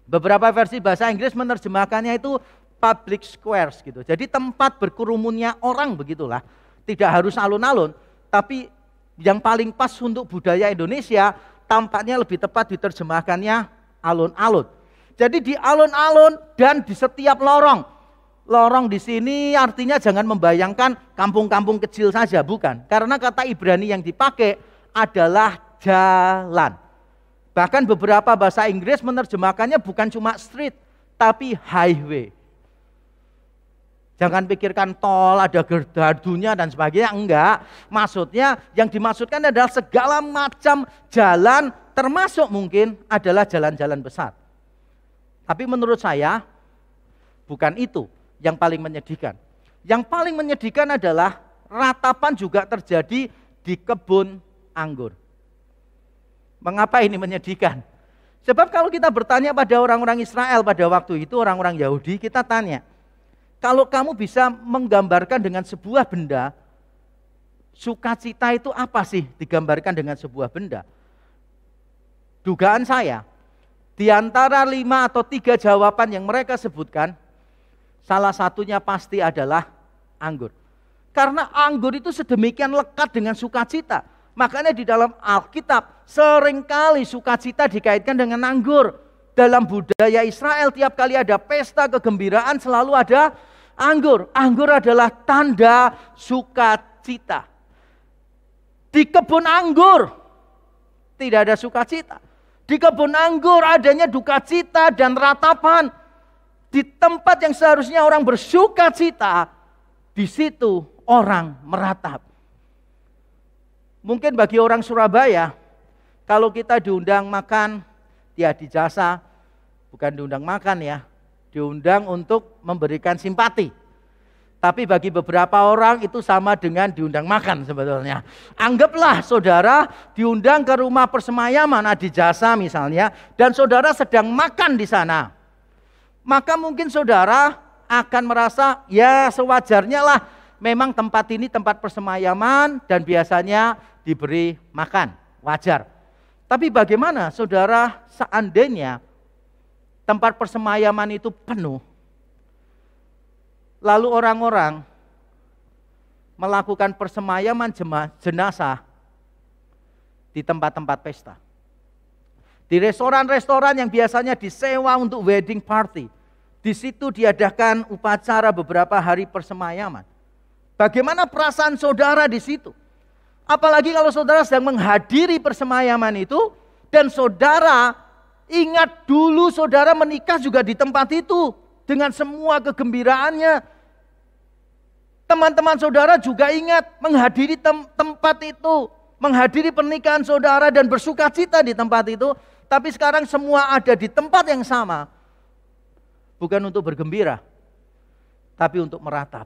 Beberapa versi bahasa Inggris menerjemahkannya itu public squares gitu. Jadi tempat berkerumunnya orang begitulah. Tidak harus alun-alun, tapi yang paling pas untuk budaya Indonesia tampaknya lebih tepat diterjemahkannya alun-alun. Jadi di alun-alun dan di setiap lorong. Lorong di sini artinya jangan membayangkan kampung-kampung kecil saja, bukan. Karena kata Ibrani yang dipakai adalah jalan. Bahkan beberapa bahasa Inggris menerjemahkannya bukan cuma street, tapi highway. Jangan pikirkan tol, ada gardunya dan sebagainya, enggak. Maksudnya yang dimaksudkan adalah segala macam jalan, termasuk mungkin adalah jalan-jalan besar. Tapi menurut saya, bukan itu yang paling menyedihkan. Yang paling menyedihkan adalah ratapan juga terjadi di kebun anggur. Mengapa ini menyedihkan? Sebab kalau kita bertanya pada orang-orang Israel pada waktu itu, orang-orang Yahudi, kita tanya, kalau kamu bisa menggambarkan dengan sebuah benda, sukacita itu apa sih digambarkan dengan sebuah benda? Dugaan saya, di antara 5 atau 3 jawaban yang mereka sebutkan, salah satunya pasti adalah anggur. Karena anggur itu sedemikian lekat dengan sukacita. Makanya di dalam Alkitab seringkali sukacita dikaitkan dengan anggur. Dalam budaya Israel tiap kali ada pesta kegembiraan selalu ada anggur. Anggur adalah tanda sukacita. Di kebun anggur tidak ada sukacita. Di kebun anggur adanya duka cita dan ratapan. Di tempat yang seharusnya orang bersukacita, di situ orang meratap. Mungkin bagi orang Surabaya, kalau kita diundang makan, ya di jasa, bukan diundang makan ya, diundang untuk memberikan simpati. Tapi bagi beberapa orang itu sama dengan diundang makan sebetulnya. Anggaplah saudara diundang ke rumah persemayaman di jasa misalnya, dan saudara sedang makan di sana. Maka mungkin saudara akan merasa ya sewajarnya lah, memang tempat ini tempat persemayaman dan biasanya diberi makan, wajar. Tapi bagaimana saudara seandainya tempat persemayaman itu penuh, lalu orang-orang melakukan persemayaman jenazah di tempat-tempat pesta. Di restoran-restoran yang biasanya disewa untuk wedding party, di situ diadakan upacara beberapa hari persemayaman. Bagaimana perasaan saudara di situ? Apalagi kalau saudara sedang menghadiri persemayaman itu, dan saudara ingat dulu saudara menikah juga di tempat itu, dengan semua kegembiraannya. Teman-teman saudara juga ingat menghadiri tempat itu, menghadiri pernikahan saudara dan bersukacita di tempat itu. Tapi sekarang semua ada di tempat yang sama. Bukan untuk bergembira, tapi untuk meratap.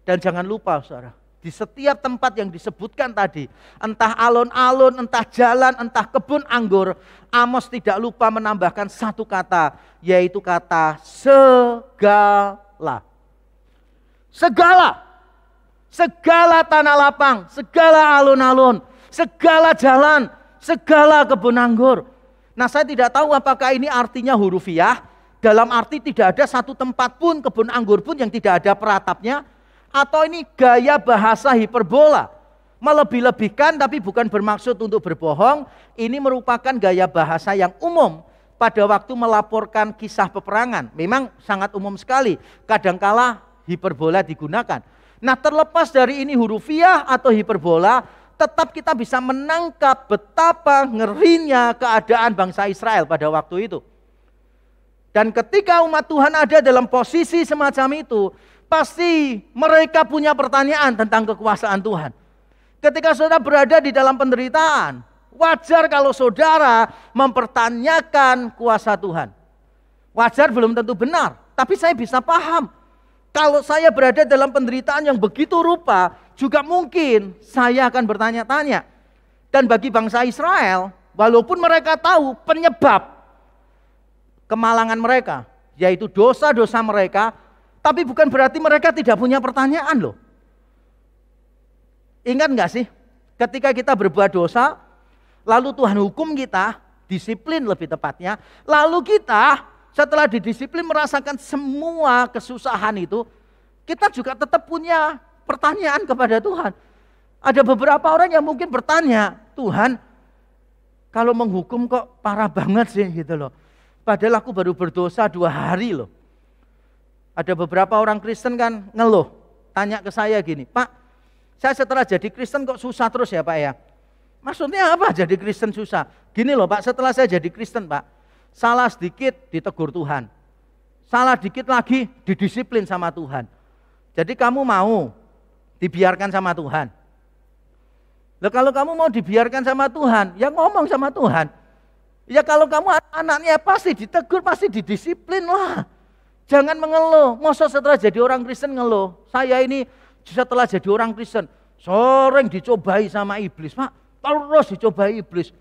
Dan jangan lupa saudara, di setiap tempat yang disebutkan tadi, entah alun-alun, entah jalan, entah kebun anggur, Amos tidak lupa menambahkan satu kata, yaitu kata segala. Segala. Segala tanah lapang, segala alun-alun, segala jalan, segala kebun anggur. Nah, saya tidak tahu apakah ini artinya hurufiah, dalam arti tidak ada satu tempat pun, kebun anggur pun yang tidak ada peratapnya, atau ini gaya bahasa hiperbola, melebih-lebihkan tapi bukan bermaksud untuk berbohong. Ini merupakan gaya bahasa yang umum pada waktu melaporkan kisah peperangan. Memang sangat umum sekali, kadangkala hiperbola digunakan. Nah, terlepas dari ini hurufiah atau hiperbola, tetap kita bisa menangkap betapa ngerinya keadaan bangsa Israel pada waktu itu. Dan ketika umat Tuhan ada dalam posisi semacam itu, pasti mereka punya pertanyaan tentang kekuasaan Tuhan. Ketika saudara berada di dalam penderitaan, wajar kalau saudara mempertanyakan kuasa Tuhan. Wajar belum tentu benar, tapi saya bisa paham. Kalau saya berada dalam penderitaan yang begitu rupa, juga mungkin saya akan bertanya-tanya. Dan bagi bangsa Israel, walaupun mereka tahu penyebab kemalangan mereka, yaitu dosa-dosa mereka, tapi bukan berarti mereka tidak punya pertanyaan loh. Ingat gak sih, ketika kita berbuat dosa, lalu Tuhan hukum kita, disiplin lebih tepatnya, lalu kita setelah didisiplin merasakan semua kesusahan itu, kita juga tetap punya pertanyaan kepada Tuhan. Ada beberapa orang yang mungkin bertanya, Tuhan, kalau menghukum kok parah banget sih gitu loh. Padahal aku baru berdosa 2 hari loh. Ada beberapa orang Kristen kan ngeluh, tanya ke saya gini, Pak, saya setelah jadi Kristen kok susah terus ya Pak ya? Maksudnya apa jadi Kristen susah? Gini loh Pak, setelah saya jadi Kristen Pak, salah sedikit ditegur Tuhan, salah dikit lagi didisiplin sama Tuhan. Jadi kamu mau dibiarkan sama Tuhan? Lah kalau kamu mau dibiarkan sama Tuhan, ya ngomong sama Tuhan. Ya kalau kamu anaknya pasti ditegur, pasti didisiplin lah. Jangan mengeluh. Masa setelah jadi orang Kristen ngeluh? Saya ini setelah jadi orang Kristen sering dicobai sama iblis, Pak. Terus dicobai iblis.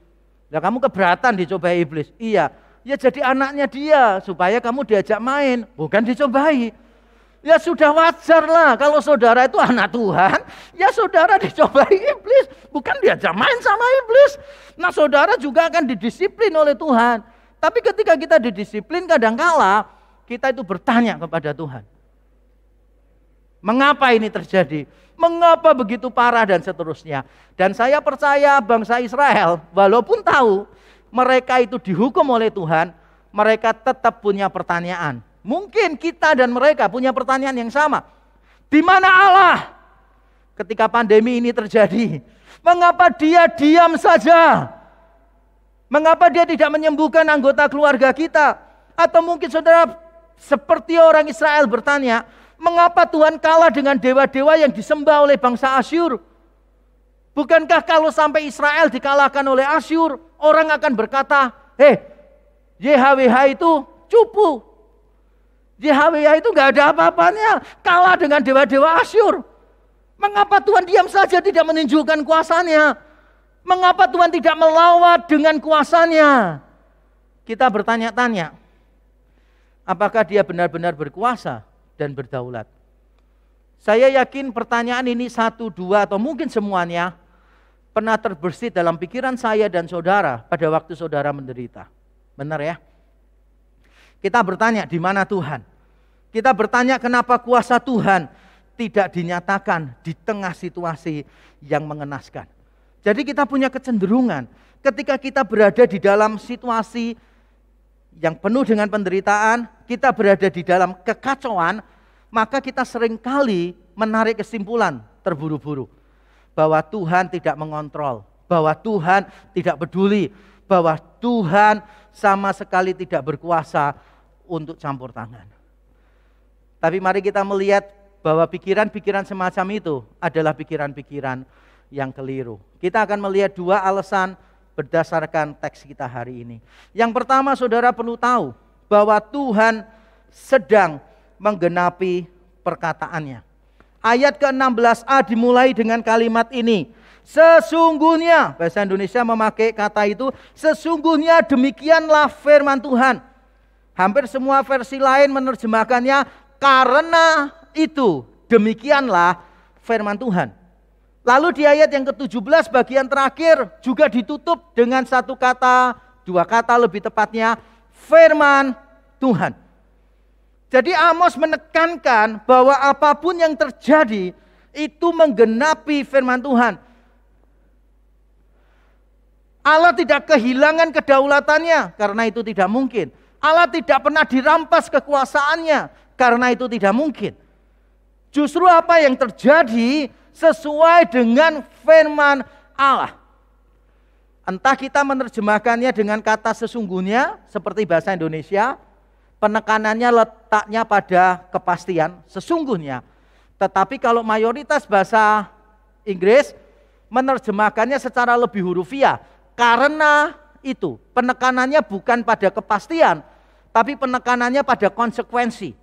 Lah kamu keberatan dicobai iblis? Iya. Ya jadi anaknya dia supaya kamu diajak main, bukan dicobai. Ya sudah wajar lah kalau saudara itu anak Tuhan, ya saudara dicobai iblis, bukan diajak main sama iblis. Nah saudara juga akan didisiplin oleh Tuhan. Tapi ketika kita didisiplin kadangkala kita itu bertanya kepada Tuhan. Mengapa ini terjadi? Mengapa begitu parah dan seterusnya? Dan saya percaya bangsa Israel walaupun tahu mereka itu dihukum oleh Tuhan, mereka tetap punya pertanyaan. Mungkin kita dan mereka punya pertanyaan yang sama. Di mana Allah ketika pandemi ini terjadi? Mengapa dia diam saja? Mengapa dia tidak menyembuhkan anggota keluarga kita? Atau mungkin saudara seperti orang Israel bertanya, mengapa Tuhan kalah dengan dewa-dewa yang disembah oleh bangsa Asyur? Bukankah kalau sampai Israel dikalahkan oleh Asyur, orang akan berkata, YHWH itu cupu. YHWH itu gak ada apa-apanya, kalah dengan dewa-dewa Asyur. Mengapa Tuhan diam saja tidak menunjukkan kuasanya? Mengapa Tuhan tidak melawat dengan kuasanya? Kita bertanya-tanya, apakah dia benar-benar berkuasa dan berdaulat? Saya yakin pertanyaan ini 1, 2 atau mungkin semuanya pernah terbersit dalam pikiran saya dan saudara pada waktu saudara menderita. Benar ya? Kita bertanya di mana Tuhan? Kita bertanya kenapa kuasa Tuhan tidak dinyatakan di tengah situasi yang mengenaskan. Jadi kita punya kecenderungan ketika kita berada di dalam situasi yang penuh dengan penderitaan, kita berada di dalam kekacauan, maka kita seringkali menarik kesimpulan terburu-buru bahwa Tuhan tidak mengontrol, bahwa Tuhan tidak peduli, bahwa Tuhan sama sekali tidak berkuasa untuk campur tangan. Tapi mari kita melihat bahwa pikiran-pikiran semacam itu adalah pikiran-pikiran yang keliru. Kita akan melihat 2 alasan berdasarkan teks kita hari ini. Yang pertama, saudara perlu tahu bahwa Tuhan sedang menggenapi perkataannya. Ayat ke-16a dimulai dengan kalimat ini. Sesungguhnya, bahasa Indonesia memakai kata itu, sesungguhnya demikianlah firman Tuhan. Hampir semua versi lain menerjemahkannya, karena itu demikianlah firman Tuhan. Lalu di ayat yang ke-17 bagian terakhir juga ditutup dengan 1 kata, 2 kata lebih tepatnya, firman Tuhan. Jadi Amos menekankan bahwa apapun yang terjadi itu menggenapi firman Tuhan. Allah tidak kehilangan kedaulatannya karena itu tidak mungkin. Allah tidak pernah dirampas kekuasaannya karena itu tidak mungkin. Justru apa yang terjadi sesuai dengan firman Allah. Entah kita menerjemahkannya dengan kata sesungguhnya seperti bahasa Indonesia, penekanannya letaknya pada kepastian sesungguhnya. Tetapi kalau mayoritas bahasa Inggris menerjemahkannya secara lebih hurufiah. Karena itu penekanannya bukan pada kepastian, tapi penekanannya pada konsekuensi.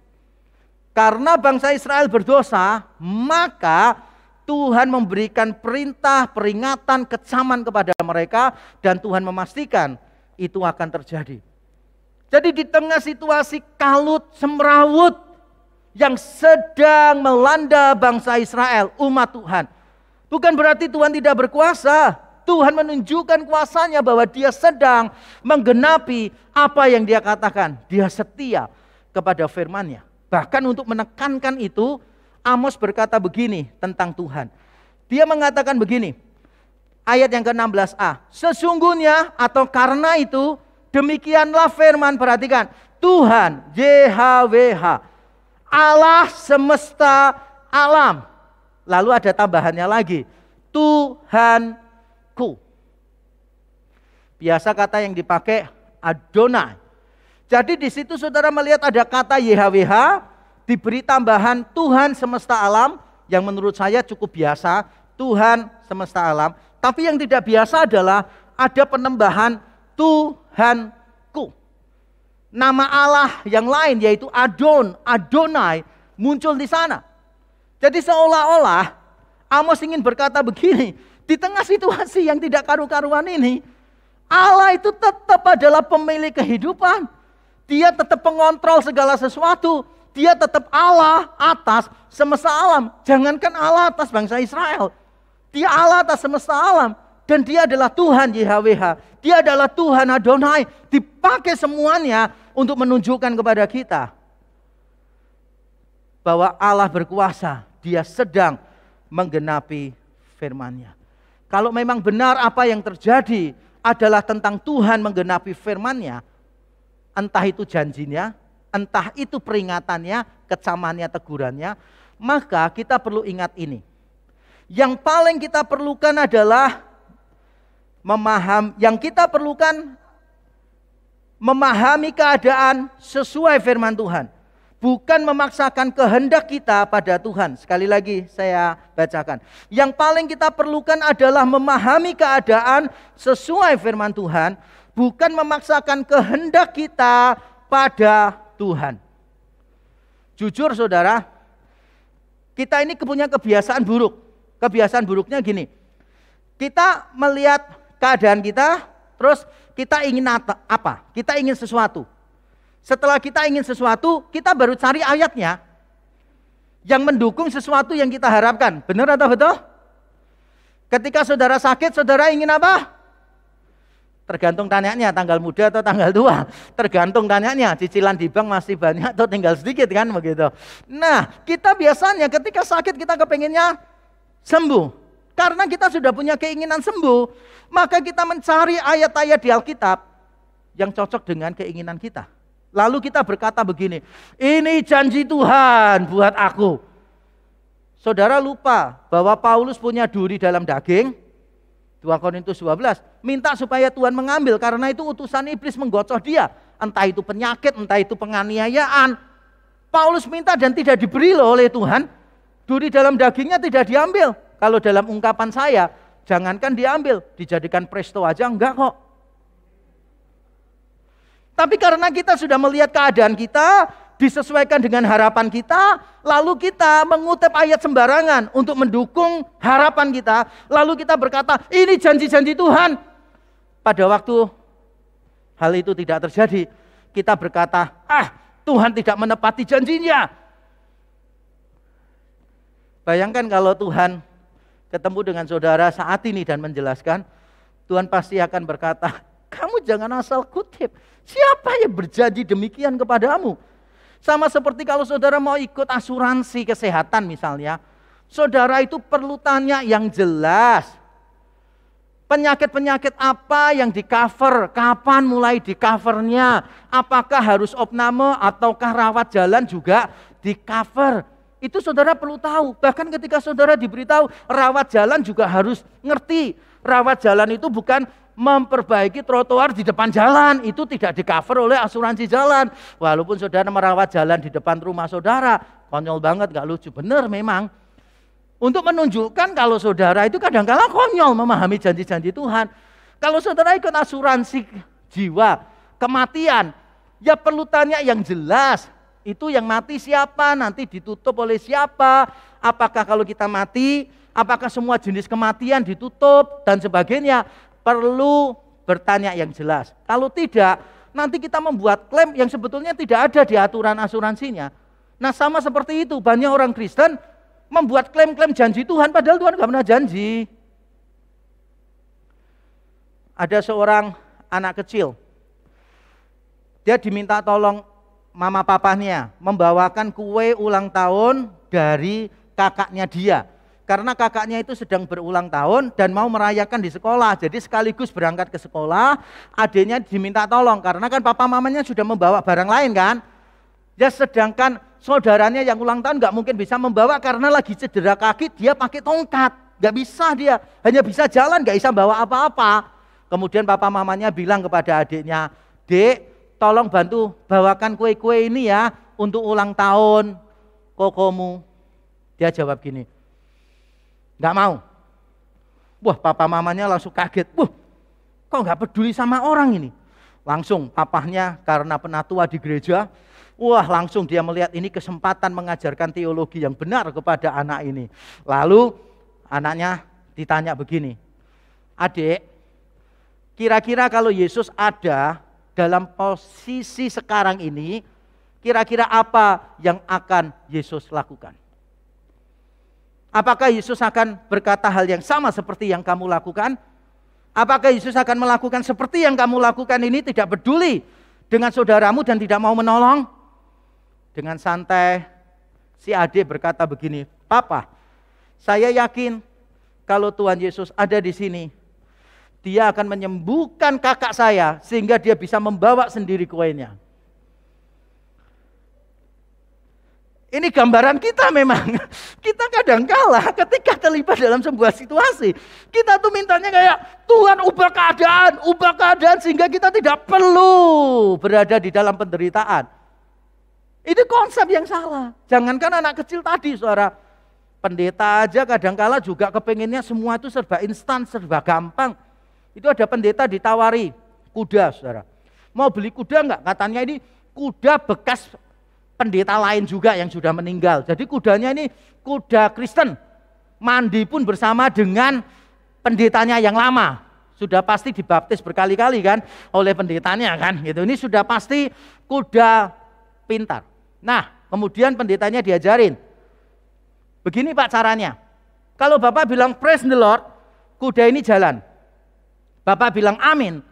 Karena bangsa Israel berdosa, maka Tuhan memberikan perintah, peringatan, kecaman kepada mereka, dan Tuhan memastikan itu akan terjadi. Jadi di tengah situasi kalut semrawut yang sedang melanda bangsa Israel, umat Tuhan, bukan berarti Tuhan tidak berkuasa. Tuhan menunjukkan kuasanya bahwa Dia sedang menggenapi apa yang Dia katakan. Dia setia kepada firman-Nya. Bahkan untuk menekankan itu, Amos berkata begini tentang Tuhan. Dia mengatakan begini, ayat yang ke-16a. Sesungguhnya atau karena itu, demikianlah firman, perhatikan. Tuhan, YHWH, Allah semesta alam. Lalu ada tambahannya lagi, Tuhanku. Biasa kata yang dipakai Adonai. Jadi di situ saudara melihat ada kata YHWH, diberi tambahan Tuhan semesta alam, yang menurut saya cukup biasa, Tuhan semesta alam. Tapi yang tidak biasa adalah ada penambahan Tuhanku. Nama Allah yang lain yaitu Adonai muncul di sana. Jadi seolah-olah Amos ingin berkata begini, di tengah situasi yang tidak karu-karuan ini, Allah itu tetap adalah pemilik kehidupan. Dia tetap mengontrol segala sesuatu. Dia tetap Allah atas semesta alam. Jangankan Allah atas bangsa Israel. Dia Allah atas semesta alam. Dan Dia adalah Tuhan YHWH. Dia adalah Tuhan Adonai. Dipakai semuanya untuk menunjukkan kepada kita bahwa Allah berkuasa. Dia sedang menggenapi firman-Nya. Kalau memang benar apa yang terjadi adalah tentang Tuhan menggenapi firman-Nya, entah itu janjinya, entah itu peringatannya, kecamannya, tegurannya, maka kita perlu ingat ini. Yang paling kita perlukan adalah memahami keadaan sesuai firman Tuhan. Bukan memaksakan kehendak kita pada Tuhan. Sekali lagi saya bacakan. Yang paling kita perlukan adalah memahami keadaan sesuai firman Tuhan. Bukan memaksakan kehendak kita pada Tuhan. Jujur saudara, kita ini punya kebiasaan buruk. Kebiasaan buruknya gini. Kita melihat keadaan kita, terus kita ingin apa? Kita ingin sesuatu. Setelah kita ingin sesuatu, kita baru cari ayatnya yang mendukung sesuatu yang kita harapkan. Benar atau betul? Ketika saudara sakit, saudara ingin apa? Tergantung tanyanya, tanggal muda atau tanggal tua. Tergantung tanyanya, cicilan di bank masih banyak atau tinggal sedikit kan begitu. Nah, kita biasanya ketika sakit kita kepengennya sembuh. Karena kita sudah punya keinginan sembuh, maka kita mencari ayat-ayat di Alkitab yang cocok dengan keinginan kita. Lalu kita berkata begini, ini janji Tuhan buat aku. Saudara lupa bahwa Paulus punya duri dalam daging, 2 Korintus 12, minta supaya Tuhan mengambil karena itu utusan iblis menggocoh dia. Entah itu penyakit, entah itu penganiayaan. Paulus minta dan tidak diberi loh oleh Tuhan. Duri dalam dagingnya tidak diambil. Kalau dalam ungkapan saya, jangankan diambil, dijadikan presto aja enggak kok. Tapi karena kita sudah melihat keadaan kita, disesuaikan dengan harapan kita, lalu kita mengutip ayat sembarangan untuk mendukung harapan kita, lalu kita berkata, ini janji-janji Tuhan. Pada waktu hal itu tidak terjadi, kita berkata, Tuhan tidak menepati janjinya. Bayangkan kalau Tuhan ketemu dengan saudara saat ini dan menjelaskan, Tuhan pasti akan berkata, kamu jangan asal kutip. Siapa yang berjanji demikian kepadamu? Sama seperti kalau saudara mau ikut asuransi kesehatan misalnya, saudara itu perlu tanya yang jelas. Penyakit-penyakit apa yang di cover, kapan mulai di covernya, apakah harus opname ataukah rawat jalan juga di cover. Itu saudara perlu tahu. Bahkan ketika saudara diberitahu rawat jalan juga harus ngerti. Rawat jalan itu bukan memperbaiki trotoar di depan jalan. Itu tidak di-cover oleh asuransi jalan. Walaupun saudara merawat jalan di depan rumah saudara, konyol banget, gak lucu. Benar memang. Untuk menunjukkan kalau saudara itu kadang-kala konyol memahami janji-janji Tuhan. Kalau saudara ikut asuransi jiwa, kematian, ya perlu tanya yang jelas. Itu yang mati siapa, nanti ditutup oleh siapa, apakah kalau kita mati, apakah semua jenis kematian ditutup, dan sebagainya. Perlu bertanya yang jelas. Kalau tidak, nanti kita membuat klaim yang sebetulnya tidak ada di aturan asuransinya. Nah sama seperti itu, banyak orang Kristen membuat klaim-klaim janji Tuhan, padahal Tuhan gak pernah janji. Ada seorang anak kecil, dia diminta tolong mama papahnya membawakan kue ulang tahun dari kakaknya dia. Karena kakaknya itu sedang berulang tahun dan mau merayakan di sekolah. Jadi sekaligus berangkat ke sekolah, adiknya diminta tolong. Karena kan papa mamanya sudah membawa barang lain kan. Ya sedangkan saudaranya yang ulang tahun gak mungkin bisa membawa karena lagi cedera kaki, dia pakai tongkat. Gak bisa dia, hanya bisa jalan, gak bisa bawa apa-apa. Kemudian papa mamanya bilang kepada adiknya, "Dek, tolong bantu bawakan kue-kue ini ya untuk ulang tahun kokomu." Dia jawab gini, "Nggak mau." Wah, papa mamanya langsung kaget. Wah, kok nggak peduli sama orang ini? Langsung papahnya karena penatua di gereja, wah langsung dia melihat ini kesempatan mengajarkan teologi yang benar kepada anak ini. Lalu anaknya ditanya begini, "Adik, kira-kira kalau Yesus ada dalam posisi sekarang ini, kira-kira apa yang akan Yesus lakukan? Apakah Yesus akan berkata hal yang sama seperti yang kamu lakukan? Apakah Yesus akan melakukan seperti yang kamu lakukan ini, tidak peduli dengan saudaramu dan tidak mau menolong?" Dengan santai si adik berkata begini, "Papa, saya yakin kalau Tuhan Yesus ada di sini, Dia akan menyembuhkan kakak saya sehingga dia bisa membawa sendiri kuenya." Ini gambaran kita memang. Kita kadang kala ketika terlibat dalam sebuah situasi, kita tuh mintanya kayak, "Tuhan ubah keadaan sehingga kita tidak perlu berada di dalam penderitaan." Itu konsep yang salah. Jangankan anak kecil tadi, saudara, pendeta aja kadang kala juga kepengennya semua itu serba instan, serba gampang. Itu ada pendeta ditawari kuda, saudara. Mau beli kuda enggak? Katanya ini kuda bekas pendeta lain juga yang sudah meninggal. Jadi kudanya ini kuda Kristen. Mandi pun bersama dengan pendetanya yang lama. Sudah pasti dibaptis berkali-kali kan oleh pendetanya kan. Gitu. Ini sudah pasti kuda pintar. Nah, kemudian pendetanya diajarin. Begini Pak caranya. Kalau Bapak bilang praise the Lord, kuda ini jalan. Bapak bilang amin,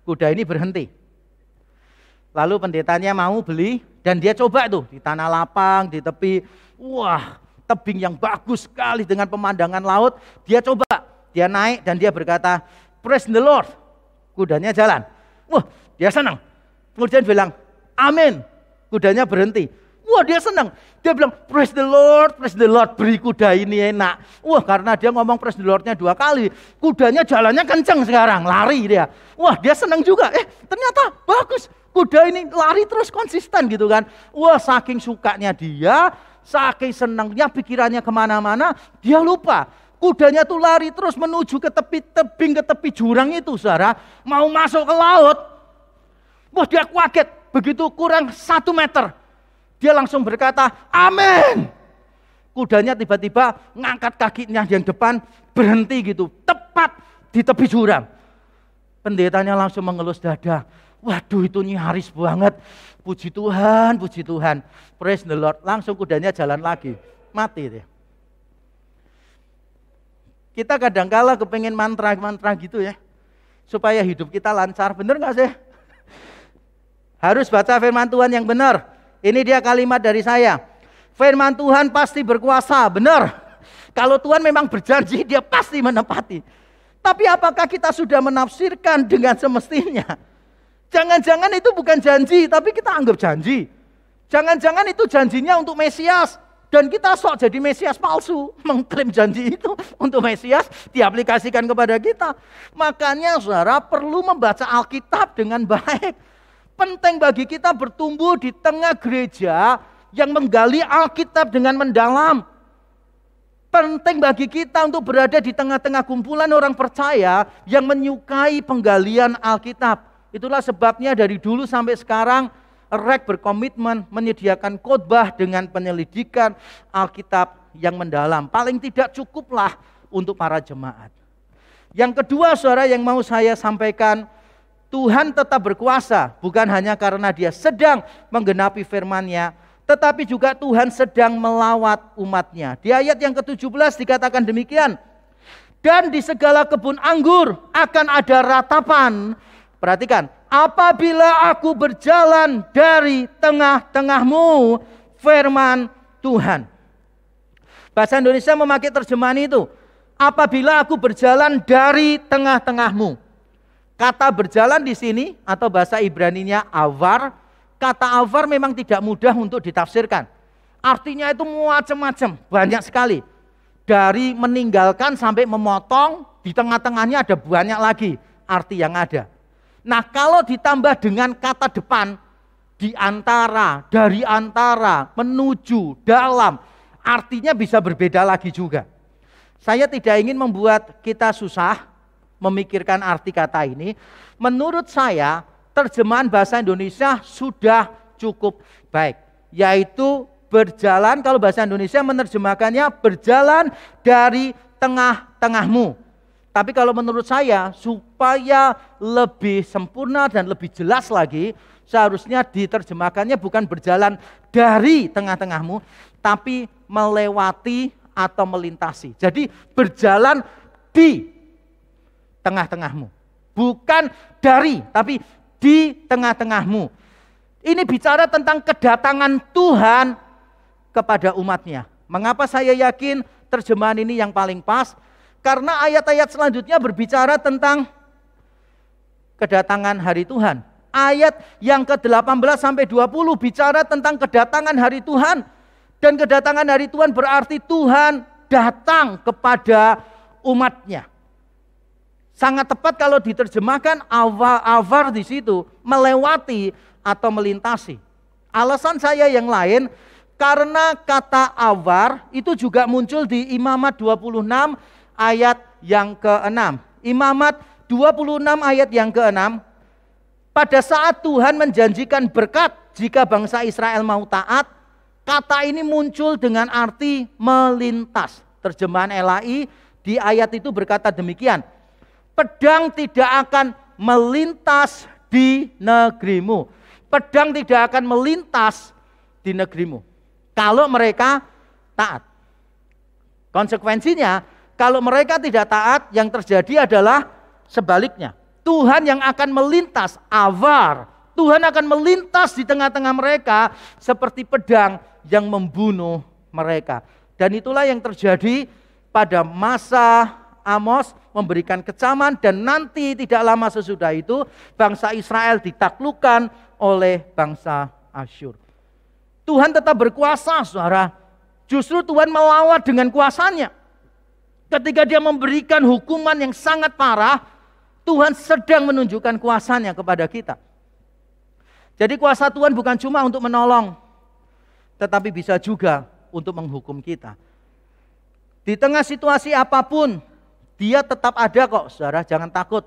kuda ini berhenti. Lalu pendetanya mau beli dan dia coba tuh di tanah lapang, di tepi, wah tebing yang bagus sekali dengan pemandangan laut. Dia coba, dia naik dan dia berkata, "Praise the Lord." Kudanya jalan. Wah dia senang. Kemudian bilang, "Amin." Kudanya berhenti. Wah dia senang. Dia bilang, praise the Lord, beri kuda ini enak." Wah karena dia ngomong praise the Lord-nya 2 kali, kudanya jalannya kenceng sekarang, lari dia. Wah dia senang juga, ternyata bagus. Kuda ini lari terus konsisten gitu kan. Wah saking sukanya dia, saking senangnya pikirannya kemana-mana, dia lupa. Kudanya tuh lari terus menuju ke tepi tebing, ke tepi jurang itu saudara. Mau masuk ke laut. Wah dia kaget, begitu kurang 1 meter. Dia langsung berkata, "Amin." Kudanya tiba-tiba ngangkat kakinya yang depan, berhenti gitu. Tepat di tepi jurang. Pendetanya langsung mengelus dada. Waduh itu nyaris banget. Puji Tuhan, puji Tuhan. Praise the Lord. Langsung kudanya jalan lagi. Mati dia. Kita kadang-kala kepengen mantra-mantra gitu ya. Supaya hidup kita lancar. Bener gak sih? Harus baca firman Tuhan yang benar. Ini dia kalimat dari saya. Firman Tuhan pasti berkuasa. Benar. Kalau Tuhan memang berjanji, dia pasti menepati. Tapi apakah kita sudah menafsirkan dengan semestinya? Jangan-jangan itu bukan janji, tapi kita anggap janji. Jangan-jangan itu janjinya untuk Mesias. Dan kita sok jadi Mesias palsu, mengklaim janji itu untuk Mesias diaplikasikan kepada kita. Makanya saudara perlu membaca Alkitab dengan baik. Penting bagi kita bertumbuh di tengah gereja yang menggali Alkitab dengan mendalam. Penting bagi kita untuk berada di tengah-tengah kumpulan orang percaya yang menyukai penggalian Alkitab. Itulah sebabnya dari dulu sampai sekarang REK berkomitmen menyediakan khotbah dengan penyelidikan Alkitab yang mendalam. Paling tidak cukuplah untuk para jemaat. Yang kedua saudara yang mau saya sampaikan, Tuhan tetap berkuasa bukan hanya karena dia sedang menggenapi firman-Nya, tetapi juga Tuhan sedang melawat umat-Nya. Di ayat yang ke-17 dikatakan demikian, dan di segala kebun anggur akan ada ratapan. Perhatikan, apabila aku berjalan dari tengah-tengahmu, firman Tuhan. Bahasa Indonesia memakai terjemahan itu, apabila aku berjalan dari tengah-tengahmu. Kata berjalan di sini atau bahasa Ibraninya avar, kata avar memang tidak mudah untuk ditafsirkan. Artinya itu macam-macam, banyak sekali. Dari meninggalkan sampai memotong, di tengah-tengahnya ada banyak lagi arti yang ada. Nah kalau ditambah dengan kata depan, di antara, dari antara, menuju, dalam, artinya bisa berbeda lagi juga. Saya tidak ingin membuat kita susah memikirkan arti kata ini. Menurut saya, terjemahan bahasa Indonesia sudah cukup baik. Yaitu berjalan, kalau bahasa Indonesia menerjemahkannya berjalan dari tengah-tengahmu. Tapi kalau menurut saya, supaya lebih sempurna dan lebih jelas lagi, seharusnya diterjemahkannya bukan berjalan dari tengah-tengahmu, tapi melewati atau melintasi. Jadi berjalan di tengah-tengahmu. Bukan dari, tapi di tengah-tengahmu. Ini bicara tentang kedatangan Tuhan kepada umatnya. Mengapa saya yakin terjemahan ini yang paling pas? Karena ayat-ayat selanjutnya berbicara tentang kedatangan hari Tuhan. Ayat yang ke-18 sampai 20 bicara tentang kedatangan hari Tuhan. Dan kedatangan hari Tuhan berarti Tuhan datang kepada umatnya. Sangat tepat kalau diterjemahkan avar di situ, melewati atau melintasi. Alasan saya yang lain, karena kata avar itu juga muncul di Imamat 26 ayat yang ke-6. Imamat 26 ayat yang ke-6. Pada saat Tuhan menjanjikan berkat jika bangsa Israel mau taat, kata ini muncul dengan arti melintas. Terjemahan LAI di ayat itu berkata demikian. Pedang tidak akan melintas di negerimu. Pedang tidak akan melintas di negerimu. Kalau mereka taat. Konsekuensinya, kalau mereka tidak taat, yang terjadi adalah sebaliknya. Tuhan yang akan melintas, avar. Tuhan akan melintas di tengah-tengah mereka seperti pedang yang membunuh mereka. Dan itulah yang terjadi pada masa Amos memberikan kecaman, dan nanti tidak lama sesudah itu bangsa Israel ditaklukkan oleh bangsa Asyur. Tuhan tetap berkuasa, saudara. Justru Tuhan melawat dengan kuasanya. Ketika dia memberikan hukuman yang sangat parah, Tuhan sedang menunjukkan kuasanya kepada kita. Jadi kuasa Tuhan bukan cuma untuk menolong, tetapi bisa juga untuk menghukum kita. Di tengah situasi apapun, dia tetap ada kok, saudara, jangan takut.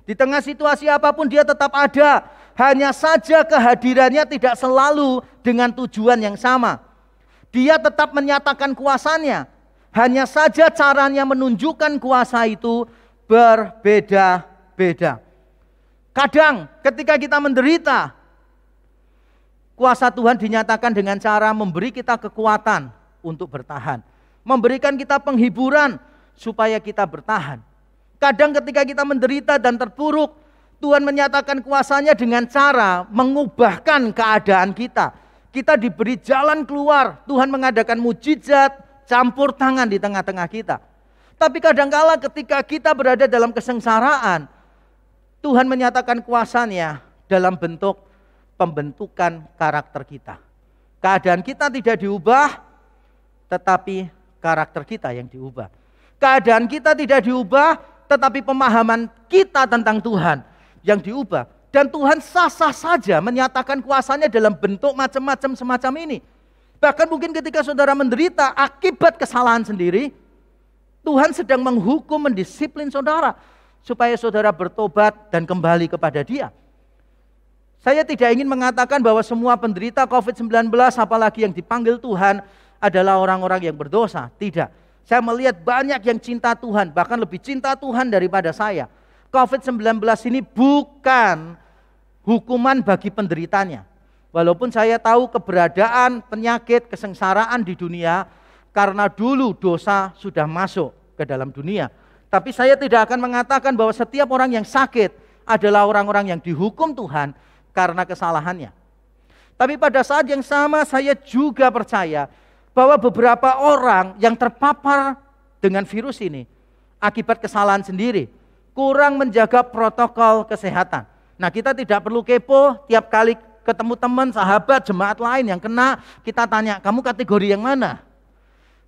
Di tengah situasi apapun dia tetap ada. Hanya saja kehadirannya tidak selalu dengan tujuan yang sama. Dia tetap menyatakan kuasanya. Hanya saja caranya menunjukkan kuasa itu berbeda-beda. Kadang ketika kita menderita, kuasa Tuhan dinyatakan dengan cara memberi kita kekuatan untuk bertahan. Memberikan kita penghiburan supaya kita bertahan. Kadang ketika kita menderita dan terpuruk, Tuhan menyatakan kuasanya dengan cara mengubahkan keadaan kita. Kita diberi jalan keluar. Tuhan mengadakan mujizat, campur tangan di tengah-tengah kita. Tapi kadangkala ketika kita berada dalam kesengsaraan, Tuhan menyatakan kuasanya dalam bentuk pembentukan karakter kita. Keadaan kita tidak diubah, tetapi karakter kita yang diubah. Keadaan kita tidak diubah, tetapi pemahaman kita tentang Tuhan yang diubah. Dan Tuhan sah-sah saja menyatakan kuasanya dalam bentuk macam-macam semacam ini. Bahkan mungkin ketika saudara menderita akibat kesalahan sendiri, Tuhan sedang menghukum, mendisiplin saudara, supaya saudara bertobat dan kembali kepada Dia. Saya tidak ingin mengatakan bahwa semua penderita COVID-19, apalagi yang dipanggil Tuhan, adalah orang-orang yang berdosa. Tidak. Saya melihat banyak yang cinta Tuhan, bahkan lebih cinta Tuhan daripada saya. COVID-19 ini bukan hukuman bagi penderitanya. Walaupun saya tahu keberadaan penyakit, kesengsaraan di dunia, karena dulu dosa sudah masuk ke dalam dunia. Tapi saya tidak akan mengatakan bahwa setiap orang yang sakit adalah orang-orang yang dihukum Tuhan karena kesalahannya. Tapi pada saat yang sama saya juga percaya bahwa beberapa orang yang terpapar dengan virus ini akibat kesalahan sendiri, kurang menjaga protokol kesehatan. Nah, kita tidak perlu kepo tiap kali ketemu teman, sahabat, jemaat lain yang kena, kita tanya, kamu kategori yang mana?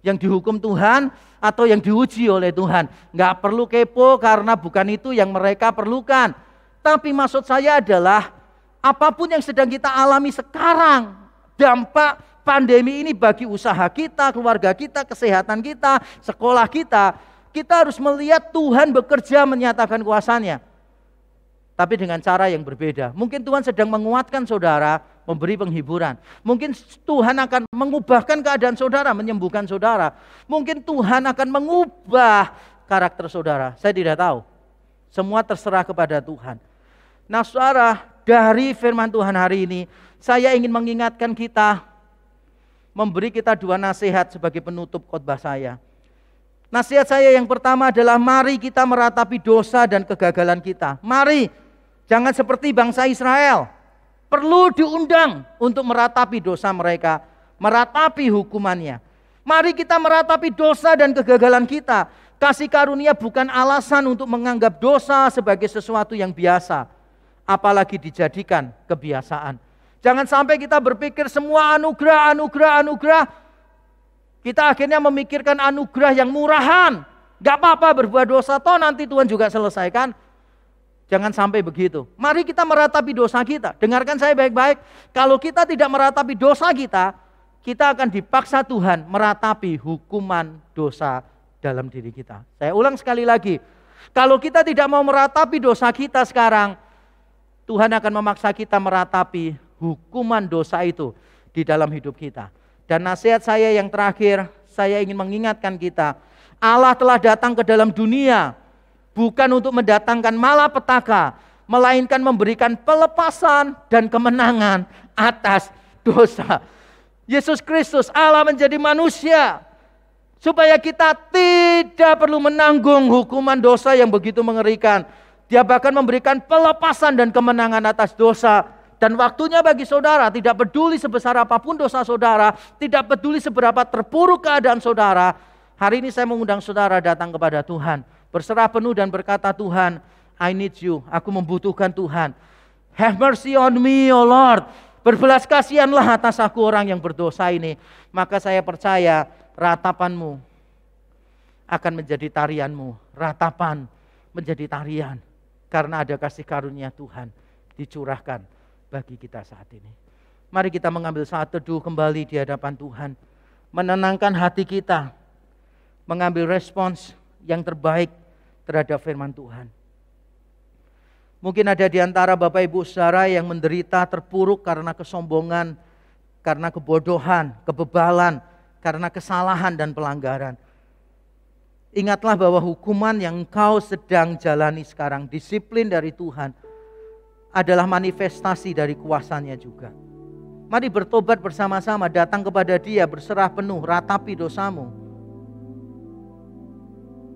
Yang dihukum Tuhan atau yang diuji oleh Tuhan? Nggak perlu kepo karena bukan itu yang mereka perlukan. Tapi maksud saya adalah apapun yang sedang kita alami sekarang, dampak pandemi ini bagi usaha kita, keluarga kita, kesehatan kita, sekolah kita, kita harus melihat Tuhan bekerja menyatakan kuasanya. Tapi dengan cara yang berbeda. Mungkin Tuhan sedang menguatkan saudara, memberi penghiburan. Mungkin Tuhan akan mengubahkan keadaan saudara, menyembuhkan saudara. Mungkin Tuhan akan mengubah karakter saudara. Saya tidak tahu. Semua terserah kepada Tuhan. Nah saudara, dari firman Tuhan hari ini, saya ingin mengingatkan kita, memberi kita dua nasihat sebagai penutup khotbah saya. Nasihat saya yang pertama adalah mari kita meratapi dosa dan kegagalan kita. Mari, jangan seperti bangsa Israel. Perlu diundang untuk meratapi dosa mereka, meratapi hukumannya. Mari kita meratapi dosa dan kegagalan kita. Kasih karunia bukan alasan untuk menganggap dosa sebagai sesuatu yang biasa, apalagi dijadikan kebiasaan. Jangan sampai kita berpikir semua anugerah, kita akhirnya memikirkan anugerah yang murahan. Gak apa-apa berbuat dosa, toh nanti Tuhan juga selesaikan. Jangan sampai begitu. Mari kita meratapi dosa kita. Dengarkan saya baik-baik. Kalau kita tidak meratapi dosa kita, kita akan dipaksa Tuhan meratapi hukuman dosa dalam diri kita. Saya ulang sekali lagi. Kalau kita tidak mau meratapi dosa kita sekarang, Tuhan akan memaksa kita meratapi hukuman dosa itu di dalam hidup kita. Dan nasihat saya yang terakhir, saya ingin mengingatkan kita, Allah telah datang ke dalam dunia bukan untuk mendatangkan malapetaka, melainkan memberikan pelepasan dan kemenangan atas dosa. Yesus Kristus, Allah menjadi manusia supaya kita tidak perlu menanggung hukuman dosa yang begitu mengerikan. Dia bahkan memberikan pelepasan dan kemenangan atas dosa. Dan waktunya bagi saudara, tidak peduli sebesar apapun dosa saudara, tidak peduli seberapa terpuruk keadaan saudara, hari ini saya mengundang saudara datang kepada Tuhan, berserah penuh dan berkata, Tuhan, I need you, aku membutuhkan Tuhan. Have mercy on me, O Lord. Berbelas kasihanlah atas aku orang yang berdosa ini. Maka saya percaya ratapanmu akan menjadi tarianmu. Ratapan menjadi tarian. Karena ada kasih karunia Tuhan dicurahkan bagi kita saat ini. Mari kita mengambil saat teduh kembali di hadapan Tuhan. Menenangkan hati kita. Mengambil respons yang terbaik terhadap firman Tuhan. Mungkin ada di antara Bapak Ibu Saudara yang menderita terpuruk karena kesombongan, karena kebodohan, kebebalan, karena kesalahan dan pelanggaran. Ingatlah bahwa hukuman yang engkau sedang jalani sekarang, disiplin dari Tuhan, adalah manifestasi dari kuasanya juga. Mari bertobat bersama-sama, datang kepada Dia, berserah penuh, ratapi dosamu.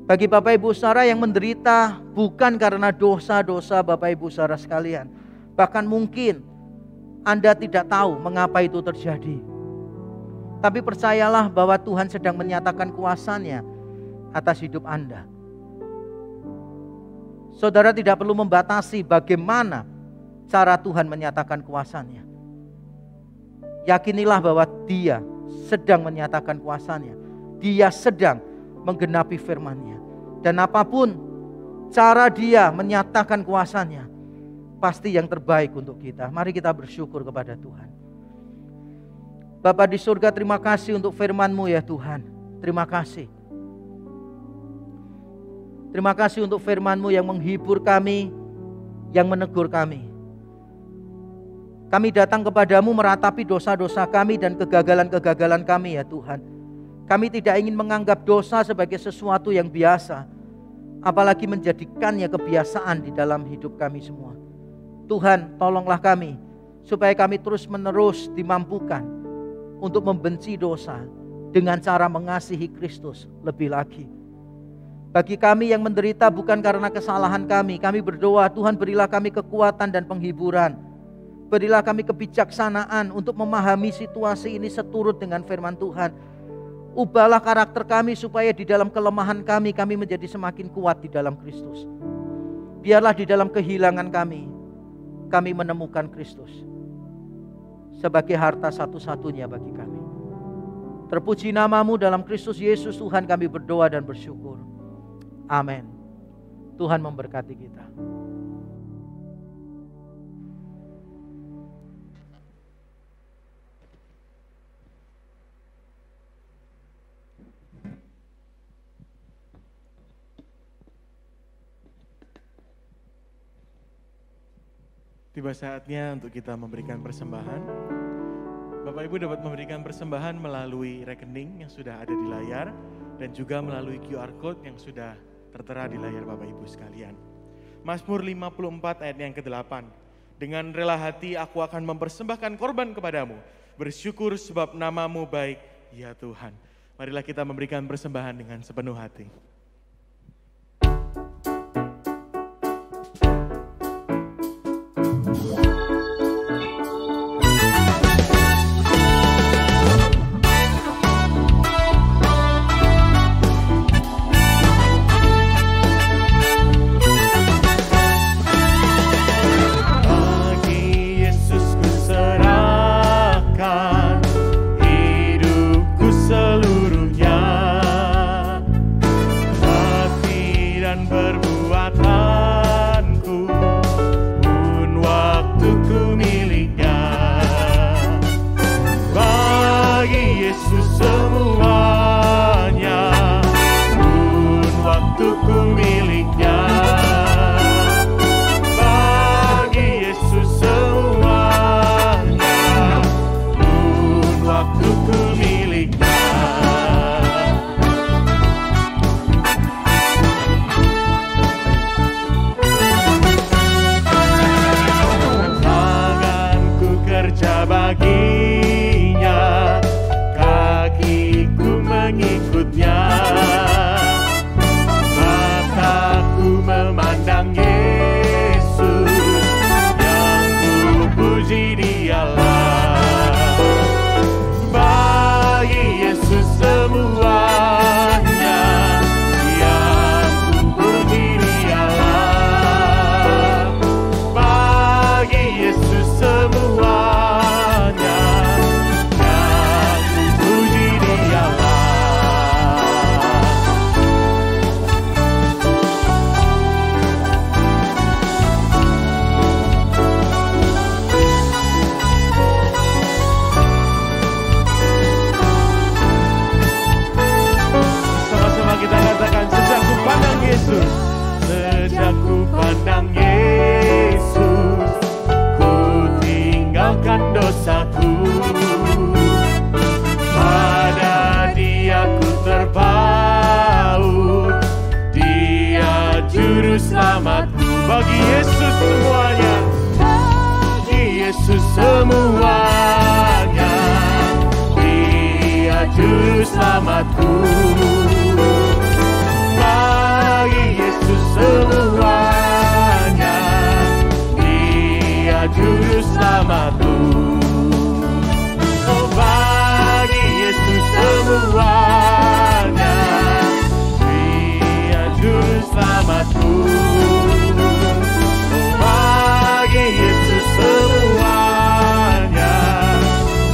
Bagi Bapak Ibu Saudara yang menderita bukan karena dosa-dosa Bapak Ibu Saudara sekalian, bahkan mungkin Anda tidak tahu mengapa itu terjadi. Tapi percayalah bahwa Tuhan sedang menyatakan kuasanya atas hidup Anda. Saudara tidak perlu membatasi bagaimana cara Tuhan menyatakan kuasanya. Yakinilah bahwa Dia sedang menyatakan kuasanya. Dia sedang menggenapi firman-Nya. Dan apapun cara dia menyatakan kuasanya, pasti yang terbaik untuk kita. Mari kita bersyukur kepada Tuhan. Bapa di surga, terima kasih untuk firman-Mu ya Tuhan. Terima kasih. Terima kasih untuk firman-Mu yang menghibur kami, yang menegur kami. Kami datang kepadamu meratapi dosa-dosa kami dan kegagalan-kegagalan kami ya Tuhan. Kami tidak ingin menganggap dosa sebagai sesuatu yang biasa, apalagi menjadikannya kebiasaan di dalam hidup kami semua. Tuhan, tolonglah kami supaya kami terus-menerus dimampukan untuk membenci dosa dengan cara mengasihi Kristus lebih lagi. Bagi kami yang menderita bukan karena kesalahan kami berdoa, Tuhan berilah kami kekuatan dan penghiburan. Berilah kami kebijaksanaan untuk memahami situasi ini seturut dengan firman Tuhan. Ubahlah karakter kami supaya di dalam kelemahan kami menjadi semakin kuat di dalam Kristus. Biarlah di dalam kehilangan kami menemukan Kristus sebagai harta satu-satunya bagi kami. Terpuji nama-Mu dalam Kristus Yesus Tuhan kami berdoa dan bersyukur. Amin. Tuhan memberkati kita. Tiba saatnya untuk kita memberikan persembahan. Bapak Ibu dapat memberikan persembahan melalui rekening yang sudah ada di layar dan juga melalui QR Code yang sudah tertera di layar Bapak Ibu sekalian. Mazmur 54 ayat yang ke-8. Dengan rela hati aku akan mempersembahkan korban kepadamu. Bersyukur sebab nama-Mu baik, ya Tuhan. Marilah kita memberikan persembahan dengan sepenuh hati. Bagi Yesus semuanya, bagi Yesus semuanya, Dia juru selamatku. Bagi Yesus semuanya, Dia juru selamatku. Oh, bagi Yesus semuanya, Dia juru selamatku. Yesus semuanya,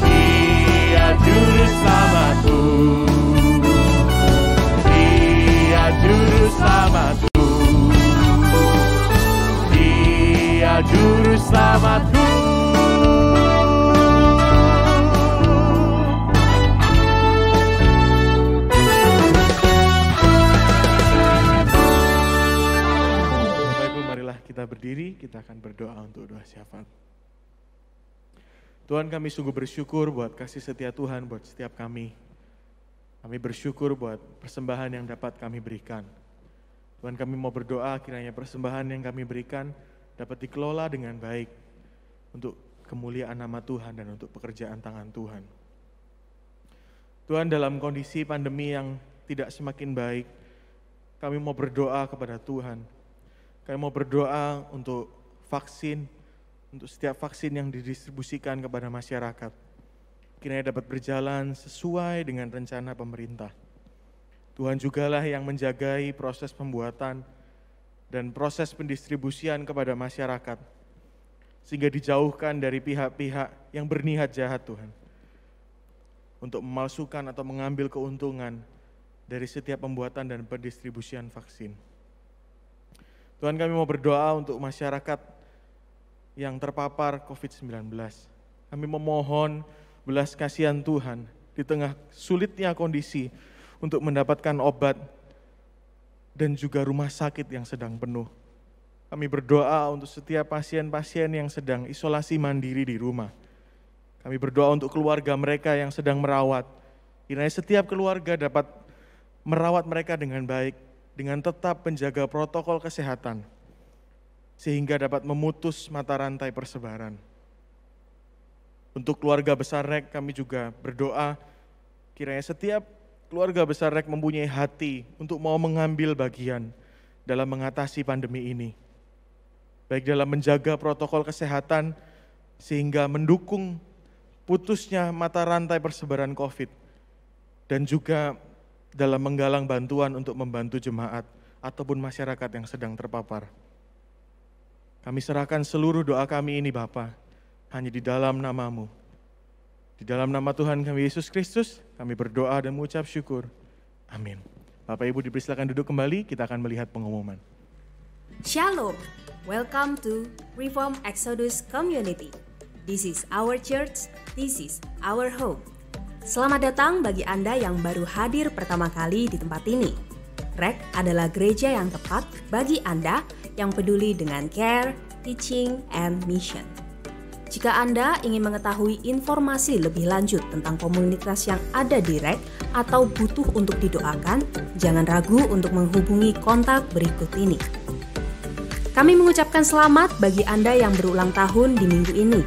Dia juru selamatku. selamatku. Bapak Ibu, marilah kita berdiri, kita akan berdoa untuk doa syafaat. Tuhan, kami sungguh bersyukur buat kasih setia Tuhan buat setiap kami. Kami bersyukur buat persembahan yang dapat kami berikan. Tuhan, kami mau berdoa kiranya persembahan yang kami berikan dapat dikelola dengan baik untuk kemuliaan nama Tuhan dan untuk pekerjaan tangan Tuhan. Tuhan, dalam kondisi pandemi yang tidak semakin baik, kami mau berdoa kepada Tuhan. Kami mau berdoa untuk vaksin, untuk setiap vaksin yang didistribusikan kepada masyarakat. Kiranya dapat berjalan sesuai dengan rencana pemerintah. Tuhan jugalah yang menjagai proses pembuatan dan proses pendistribusian kepada masyarakat, sehingga dijauhkan dari pihak-pihak yang berniat jahat, Tuhan, untuk memalsukan atau mengambil keuntungan dari setiap pembuatan dan pendistribusian vaksin. Tuhan, kami mau berdoa untuk masyarakat yang terpapar COVID-19. Kami memohon belas kasihan Tuhan di tengah sulitnya kondisi untuk mendapatkan obat dan juga rumah sakit yang sedang penuh. Kami berdoa untuk setiap pasien-pasien yang sedang isolasi mandiri di rumah. Kami berdoa untuk keluarga mereka yang sedang merawat. Kiranya setiap keluarga dapat merawat mereka dengan baik, dengan tetap menjaga protokol kesehatan, sehingga dapat memutus mata rantai persebaran. Untuk keluarga besar REK kami juga berdoa, kiranya setiap keluarga besar REK mempunyai hati untuk mau mengambil bagian dalam mengatasi pandemi ini. Baik dalam menjaga protokol kesehatan, sehingga mendukung putusnya mata rantai persebaran COVID, dan juga dalam menggalang bantuan untuk membantu jemaat ataupun masyarakat yang sedang terpapar. Kami serahkan seluruh doa kami ini Bapa, hanya di dalam nama-Mu. Di dalam nama Tuhan kami Yesus Kristus, kami berdoa dan mengucap syukur. Amin. Bapak Ibu dipersilakan duduk kembali, kita akan melihat pengumuman. Shalom, welcome to Reform Exodus Community. This is our church, this is our home. Selamat datang bagi Anda yang baru hadir pertama kali di tempat ini. REK adalah gereja yang tepat bagi Anda yang peduli dengan care, teaching, and mission. Jika Anda ingin mengetahui informasi lebih lanjut tentang komunitas yang ada di REK atau butuh untuk didoakan, jangan ragu untuk menghubungi kontak berikut ini. Kami mengucapkan selamat bagi Anda yang berulang tahun di minggu ini.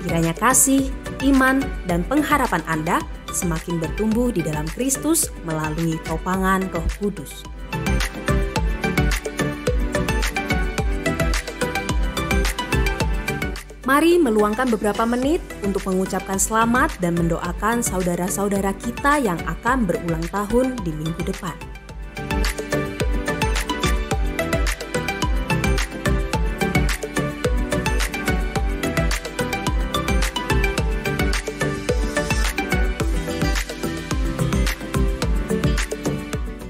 Kiranya kasih, iman, dan pengharapan Anda semakin bertumbuh di dalam Kristus melalui topangan Roh Kudus. Mari meluangkan beberapa menit untuk mengucapkan selamat dan mendoakan saudara-saudara kita yang akan berulang tahun di minggu depan.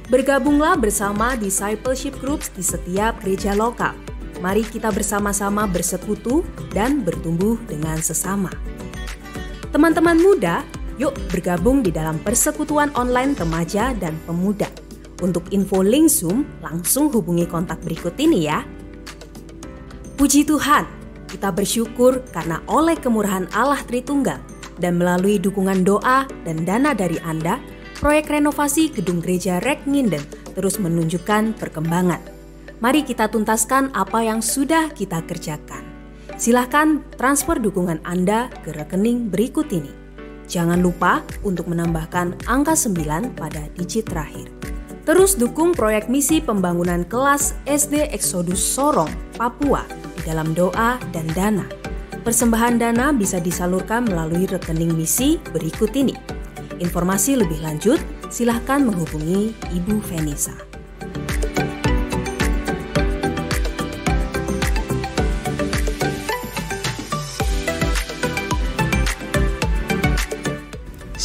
Bergabunglah bersama discipleship groups di setiap gereja lokal. Mari kita bersama-sama bersekutu dan bertumbuh dengan sesama. Teman-teman muda, yuk bergabung di dalam persekutuan online remaja dan pemuda. Untuk info link Zoom, langsung hubungi kontak berikut ini ya. Puji Tuhan, kita bersyukur karena oleh kemurahan Allah Tritunggal dan melalui dukungan doa dan dana dari Anda, proyek renovasi gedung gereja REK Nginden terus menunjukkan perkembangan. Mari kita tuntaskan apa yang sudah kita kerjakan. Silahkan transfer dukungan Anda ke rekening berikut ini. Jangan lupa untuk menambahkan angka 9 pada digit terakhir. Terus dukung proyek misi pembangunan kelas SD Exodus Sorong, Papua di dalam doa dan dana. Persembahan dana bisa disalurkan melalui rekening misi berikut ini. Informasi lebih lanjut, silahkan menghubungi Ibu Venisa.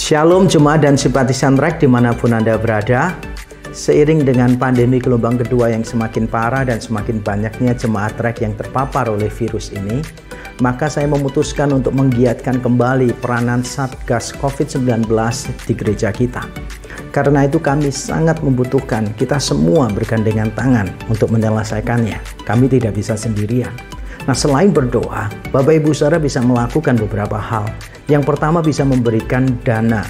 Shalom jemaat dan simpatisan REK dimanapun Anda berada. Seiring dengan pandemi gelombang kedua yang semakin parah dan semakin banyaknya jemaat REK yang terpapar oleh virus ini, maka saya memutuskan untuk menggiatkan kembali peranan Satgas COVID-19 di gereja kita. Karena itu kami sangat membutuhkan kita semua bergandengan tangan untuk menyelesaikannya. Kami tidak bisa sendirian. Nah, selain berdoa, Bapak Ibu Saudara bisa melakukan beberapa hal. Yang pertama, bisa memberikan dana.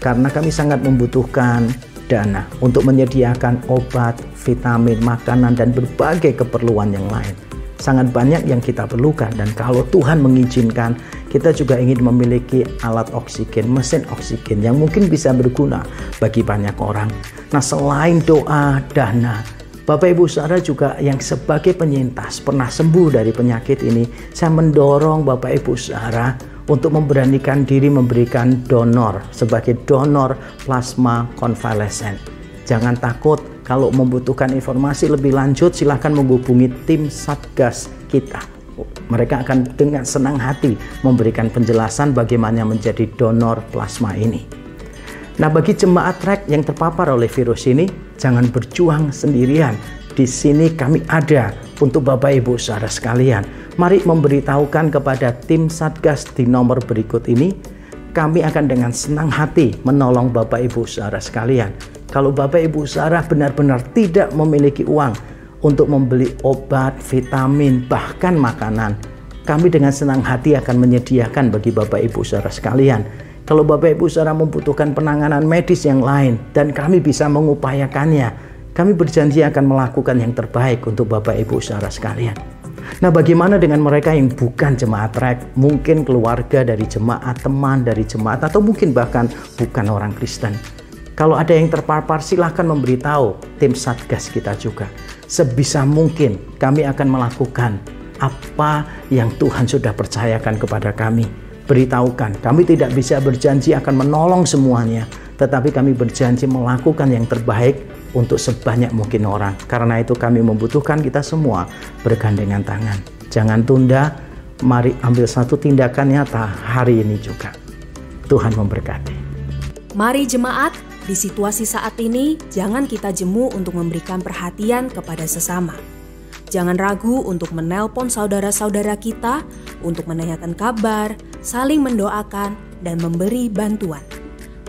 Karena kami sangat membutuhkan dana untuk menyediakan obat, vitamin, makanan, dan berbagai keperluan yang lain. Sangat banyak yang kita perlukan, dan kalau Tuhan mengizinkan, kita juga ingin memiliki alat oksigen, mesin oksigen yang mungkin bisa berguna bagi banyak orang. Nah, selain doa, dana, Bapak Ibu Saudara juga yang sebagai penyintas pernah sembuh dari penyakit ini, saya mendorong Bapak Ibu Saudara untuk memberanikan diri memberikan donor sebagai donor plasma konvalesen. Jangan takut, kalau membutuhkan informasi lebih lanjut silahkan menghubungi tim Satgas kita. Mereka akan dengan senang hati memberikan penjelasan bagaimana menjadi donor plasma ini. Nah, bagi jemaat Trek yang terpapar oleh virus ini, jangan berjuang sendirian. Di sini kami ada untuk Bapak Ibu Saudara sekalian. Mari memberitahukan kepada tim Satgas di nomor berikut ini. Kami akan dengan senang hati menolong Bapak Ibu Saudara sekalian. Kalau Bapak Ibu Saudara benar-benar tidak memiliki uang untuk membeli obat, vitamin, bahkan makanan, kami dengan senang hati akan menyediakan bagi Bapak Ibu Saudara sekalian. Kalau Bapak Ibu Saudara membutuhkan penanganan medis yang lain dan kami bisa mengupayakannya, kami berjanji akan melakukan yang terbaik untuk Bapak Ibu Saudara sekalian. Nah, bagaimana dengan mereka yang bukan jemaat Trek? Mungkin keluarga dari jemaat, teman dari jemaat, atau mungkin bahkan bukan orang Kristen. Kalau ada yang terpapar, silahkan memberitahu tim Satgas kita juga. Sebisa mungkin kami akan melakukan apa yang Tuhan sudah percayakan kepada kami. Beritahukan, kami tidak bisa berjanji akan menolong semuanya, tetapi kami berjanji melakukan yang terbaik untuk sebanyak mungkin orang. Karena itu kami membutuhkan kita semua bergandengan tangan. Jangan tunda, mari ambil satu tindakan nyata hari ini juga. Tuhan memberkati. Mari jemaat, di situasi saat ini jangan kita jemu untuk memberikan perhatian kepada sesama. Jangan ragu untuk menelpon saudara-saudara kita, untuk menanyakan kabar, saling mendoakan, dan memberi bantuan.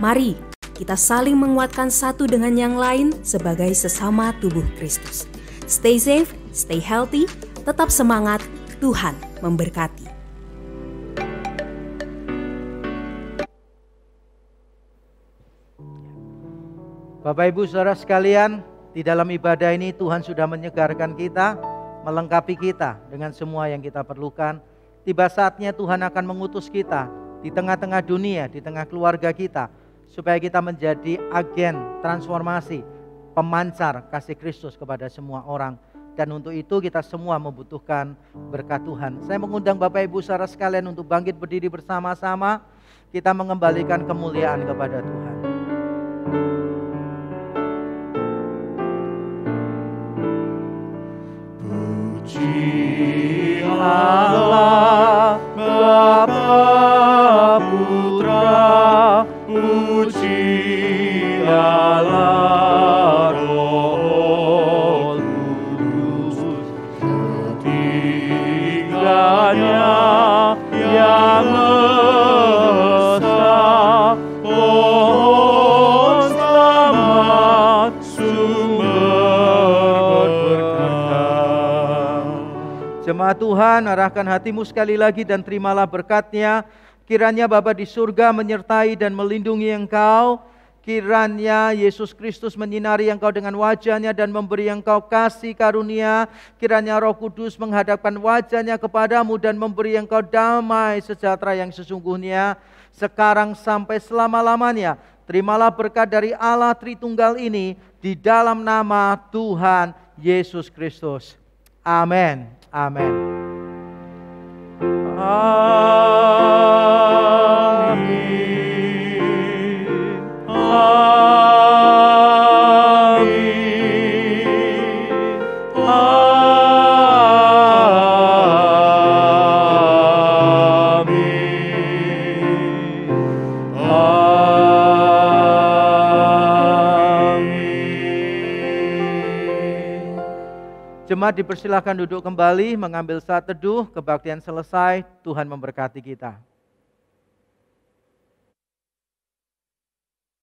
Mari kita saling menguatkan satu dengan yang lain sebagai sesama tubuh Kristus. Stay safe, stay healthy, tetap semangat, Tuhan memberkati. Bapak Ibu Saudara sekalian, di dalam ibadah ini Tuhan sudah menyegarkan kita, melengkapi kita dengan semua yang kita perlukan. Tiba saatnya Tuhan akan mengutus kita di tengah-tengah dunia, di tengah keluarga kita, supaya kita menjadi agen transformasi, pemancar kasih Kristus kepada semua orang. Dan untuk itu kita semua membutuhkan berkat Tuhan. Saya mengundang Bapak Ibu Saudara sekalian untuk bangkit berdiri bersama-sama. Kita mengembalikan kemuliaan kepada Tuhan. Puji Allah, Bapa Putra, puji Allah Roh Kudus, ketiganya yang esa, pohon selamat, sumber berkat. Jemaat Tuhan, arahkan hatimu sekali lagi dan terimalah berkat-Nya. Kiranya Bapa di surga menyertai dan melindungi engkau. Kiranya Yesus Kristus menyinari engkau dengan wajah-Nya dan memberi engkau kasih karunia. Kiranya Roh Kudus menghadapkan wajah-Nya kepadamu dan memberi engkau damai sejahtera yang sesungguhnya, sekarang sampai selama-lamanya. Terimalah berkat dari Allah Tritunggal ini di dalam nama Tuhan Yesus Kristus. Amin. Amin. Jemaat dipersilakan duduk kembali, mengambil saat teduh, kebaktian selesai, Tuhan memberkati kita.